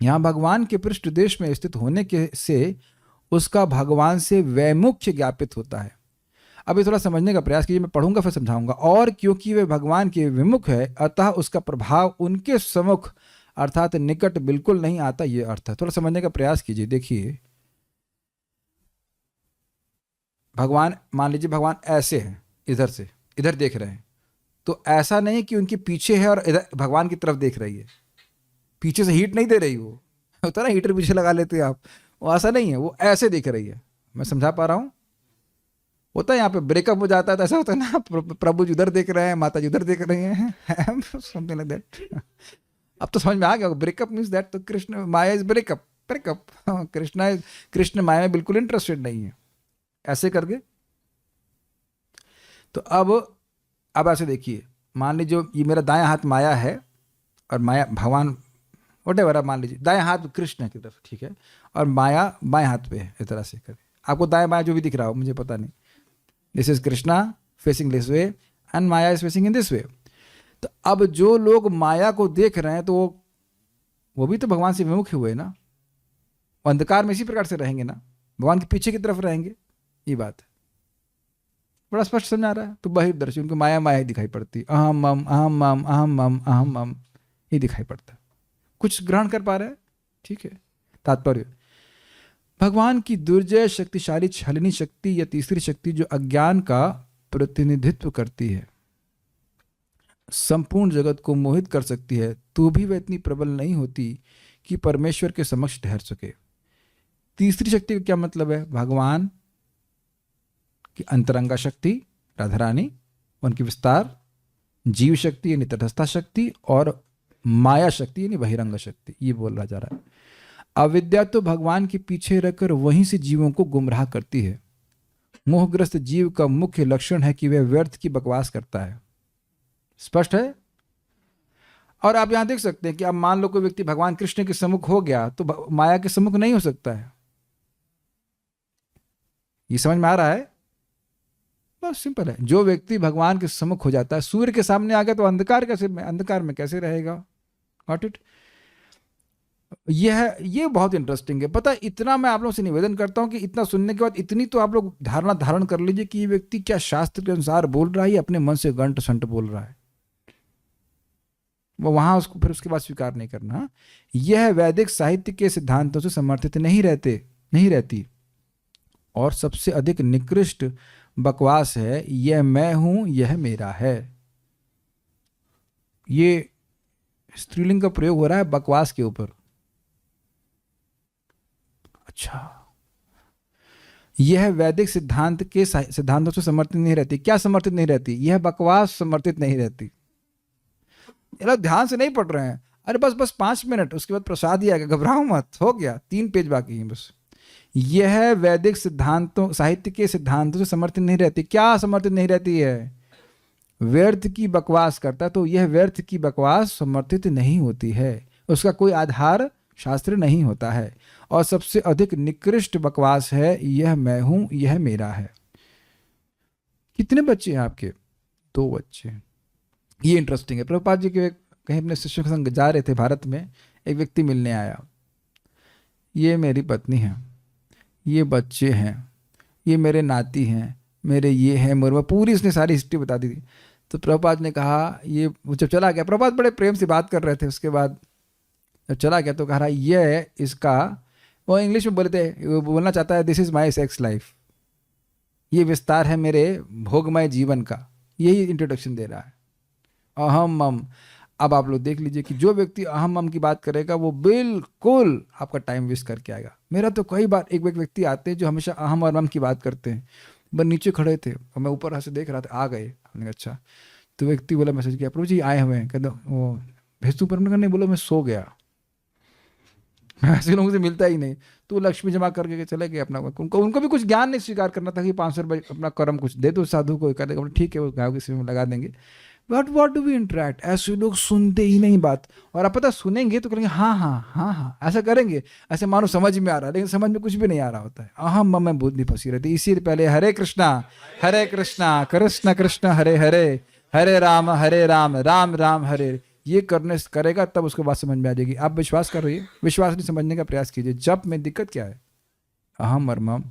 यहाँ भगवान के पृष्ठ देश में स्थित होने के से उसका भगवान से वैमुख्य ज्ञापित होता है। अब ये थोड़ा समझने का प्रयास कीजिए, मैं पढ़ूंगा फिर समझाऊंगा। और क्योंकि वे भगवान के विमुख है, अतः उसका प्रभाव उनके सम्मुख अर्थात निकट बिल्कुल नहीं आता, ये अर्थ है। थोड़ा समझने का प्रयास कीजिए। देखिए, भगवान, मान लीजिए भगवान ऐसे हैं, इधर से इधर देख रहे हैं, तो ऐसा नहीं कि उनके पीछे है और इधर भगवान की तरफ देख रही है, पीछे से हीट नहीं दे रही। वो होता ना हीटर पीछे लगा लेते हैं आप, वो ऐसा नहीं है, वो ऐसे देख रही है। मैं समझा पा रहा हूँ? होता है यहाँ पे ब्रेकअप हो जाता है तो ऐसा होता है ना, प्रभु जी उधर देख रहे हैं, माता जी उधर देख रही हैं, समथिंग लाइक दैट। अब तो समझ में आ गया, ब्रेकअप मीन्स दैट, तो कृष्ण माया इज ब्रेकअप। कृष्ण माया में बिल्कुल इंटरेस्टेड नहीं है, ऐसे करके। तो अब ऐसे देखिए, मान लीजिए ये मेरा दायां हाथ माया है और माया भगवान वटेवर, आप मान लीजिए दायां हाथ कृष्ण की तरफ, ठीक है, और माया बाएं हाथ पे है, इस तरह से करके। आपको दाएं बाएं जो भी दिख रहा हो, मुझे पता नहीं, this is Krishna facing this way and Maya is facing in this way. तो अब जो लोग माया को देख रहे हैं, तो वो भी तो भगवान से विमुख हुए ना, अंधकार में इसी प्रकार से रहेंगे ना, भगवान के पीछे की तरफ रहेंगे। ये बात है, बड़ा स्पष्ट समझ आ रहा है। तो बहिर्दर्शी, उनको माया माया ही दिखाई पड़ती, अहम मम अहम मम अहम मम अहम मम ही दिखाई पड़ता है। कुछ ग्रहण कर पा रहे हैं? ठीक है। तात्पर्य, भगवान की दुर्जय शक्तिशाली छलनी शक्ति या तीसरी शक्ति जो अज्ञान का प्रतिनिधित्व करती है, संपूर्ण जगत को मोहित कर सकती है, तो भी वह इतनी प्रबल नहीं होती कि परमेश्वर के समक्ष ठहर सके। तीसरी शक्ति का क्या मतलब है? भगवान की अंतरंगा शक्ति राधा रानी, उनकी विस्तार, जीव शक्ति यानी तटस्था शक्ति, और माया शक्ति यानी बहिरंग शक्ति। ये बोला जा रहा है। अविद्या तो भगवान के पीछे रहकर वहीं से जीवों को गुमराह करती है। मोहग्रस्त जीव का मुख्य लक्षण है कि वह व्यर्थ की बकवास करता है। स्पष्ट है? और आप यहां देख सकते हैं कि अब मान लो कोई व्यक्ति भगवान कृष्ण के सम्मुख हो गया तो माया के सम्मुख नहीं हो सकता है। ये समझ में आ रहा है? बहुत सिंपल है। जो व्यक्ति भगवान के सम्मुख हो जाता है, सूर्य के सामने आ गया तो अंधकार में कैसे रहेगा? Got it? ये बहुत इंटरेस्टिंग है। पता है, इतना मैं आप लोगों से निवेदन करता हूं कि इतना सुनने के बाद इतनी तो आप लोग धारणा धारण कर लीजिए कि ये व्यक्ति क्या शास्त्र के अनुसार बोल रहा है या अपने मन से गंट संट बोल रहा है। वो वहां उसको फिर उसके बाद स्वीकार नहीं करना। यह वैदिक साहित्य के सिद्धांतों से समर्थित नहीं रहती और सबसे अधिक निकृष्ट बकवास है। यह मैं हूं, यह मेरा है। ये स्त्रीलिंग का प्रयोग हो रहा है बकवास के ऊपर। अच्छा, यह वैदिक सिद्धांत के सिद्धांतों से समर्थित नहीं रहती। क्या समर्थित नहीं रहती? यह बकवास समर्थित नहीं रहती। ये लोग ध्यान से नहीं पढ़ रहे हैं। अरे बस 5 मिनट, उसके बाद प्रसाद ही आएगा, घबराओ मत, हो गया, 3 पेज बाकी हैं बस। यह वैदिक सिद्धांतों साहित्य के सिद्धांतों से समर्थित नहीं रहती। क्या समर्थित नहीं रहती है? व्यर्थ की बकवास करता है तो यह व्यर्थ की बकवास समर्थित नहीं होती है। उसका कोई आधार शास्त्र नहीं होता है। और सबसे अधिक निकृष्ट बकवास है यह मैं हूं, यह मेरा है। कितने बच्चे हैं आपके? 2 बच्चे। ये इंटरेस्टिंग है। प्रभुपाद जी के कहीं अपने शिष्यों के संग जा रहे थे भारत में, एक व्यक्ति मिलने आया। ये मेरी पत्नी है, ये बच्चे हैं, ये मेरे नाती हैं, मेरे ये हैं, मेरे पूरी इसने सारी हिस्ट्री बता दी थी। तो प्रभुपाद ने कहा, ये वो जब चला गया, प्रभुपाद बड़े प्रेम से बात कर रहे थे, उसके बाद जब चला गया तो कह रहा ये इसका, वो इंग्लिश में बोले थे, वो बोलना चाहता है this is my sex life, ये विस्तार है मेरे भोगमय जीवन का। यही इंट्रोडक्शन दे रहा है। अहम मम। अब आप लोग देख लीजिए कि जो व्यक्ति अहम मम की बात करेगा वो बिल्कुल आपका टाइम वेस्ट करके आएगा। मेरा तो कई बार एक व्यक्ति आते हैं जो हमेशा अहम और मम की बात करते हैं। बस नीचे खड़े थे और मैं ऊपर से देख रहा था, आ गए। हमने कहा अच्छा। तो व्यक्ति बोला, मैसेज किया, प्रभु जी आए हुए हैं। कहते वो भेजतू पर नहीं, बोलो मैं सो गया, ऐसे लोगों से मिलता ही नहीं। तो लक्ष्मी जमा करके चले गए अपना। उनको भी कुछ ज्ञान नहीं स्वीकार करना था कि 500 रुपये अपना कर्म कुछ दे दो साधु को, कर देगा, ठीक है वो गाँव किसी में लगा देंगे। But what do we interact? ऐसे लोग सुनते ही नहीं बात। और आप पता सुनेंगे तो करेंगे हाँ हाँ हाँ हाँ, ऐसा करेंगे, ऐसे मानो समझ में आ रहा है, लेकिन समझ में कुछ भी नहीं आ रहा होता है। अहम मम में बुद्धि फंसी रहती है। इसीलिए पहले हरे कृष्णा कृष्ण कृष्ण हरे हरे, हरे राम राम राम हरे, ये करेगा तब उसको बात समझ में आ जाएगी। आप विश्वास कर रही है, विश्वास नहीं समझने का प्रयास कीजिए। जप में दिक्कत क्या है? अहम और मम।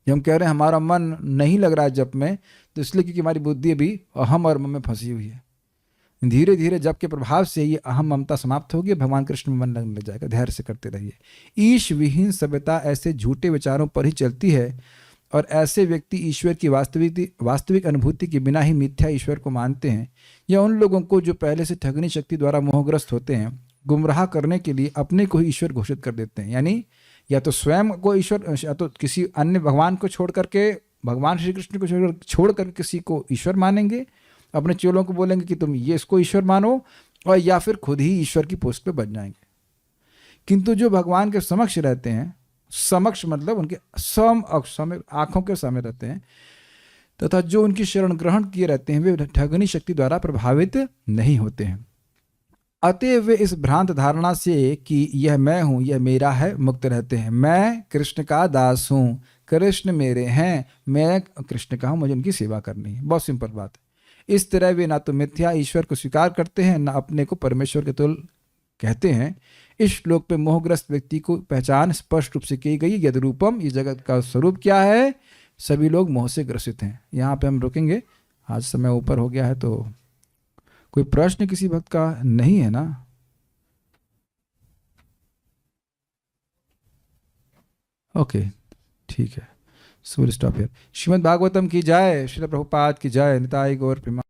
जब हम कह रहे हैं हमारा मन नहीं लग रहा है जप में, तो इसलिए क्योंकि हमारी बुद्धि भी अहम और मम में फंसी हुई है। धीरे धीरे जप के प्रभाव से ये अहम ममता समाप्त होगी, भगवान कृष्ण में मन लगने लग जाएगा। धैर्य से करते रहिए। ईश विहीन सभ्यता ऐसे झूठे विचारों पर ही चलती है और ऐसे व्यक्ति ईश्वर की वास्तविक अनुभूति के बिना ही मिथ्या ईश्वर को मानते हैं। या उन लोगों को जो पहले से ठगनी शक्ति द्वारा मोहग्रस्त होते हैं, गुमराह करने के लिए अपने को ही ईश्वर घोषित कर देते हैं। यानी या तो स्वयं को ईश्वर, या तो किसी अन्य भगवान को छोड़ करके, भगवान श्री कृष्ण को छोड़ कर किसी को ईश्वर मानेंगे, अपने चेलों को बोलेंगे कि तुम ये इसको ईश्वर मानो, और या फिर खुद ही ईश्वर की पोस्ट पे बन जाएंगे। किंतु जो भगवान के समक्ष रहते हैं, समक्ष मतलब उनके समय आंखों के सामने रहते हैं, तथा जो उनकी शरण ग्रहण किए रहते हैं, वे ठगनी शक्ति द्वारा प्रभावित नहीं होते हैं। अतएव वे इस भ्रांत धारणा से कि यह मैं हूं, यह मेरा है, मुक्त रहते हैं। मैं कृष्ण का दास हूं, कृष्ण मेरे हैं, मैं कृष्ण का हूं, मुझे उनकी सेवा करनी है। बहुत सिंपल बात है। इस तरह वे ना तो मिथ्या ईश्वर को स्वीकार करते हैं, ना अपने को परमेश्वर के तुल्य कहते हैं। इस श्लोक पे मोहग्रस्त व्यक्ति को पहचान स्पष्ट रूप से की गई। यद रूपम, इस जगत का स्वरूप क्या है? सभी लोग मोह से ग्रसित हैं। यहाँ पे हम रुकेंगे, आज समय ऊपर हो गया है। तो कोई प्रश्न किसी भक्त का नहीं है ना? ओके, ठीक है, so will stop here. Shrimad Bhagavatam की जय, श्रील प्रभुपाद की जय, निताई गौर प्रेमा।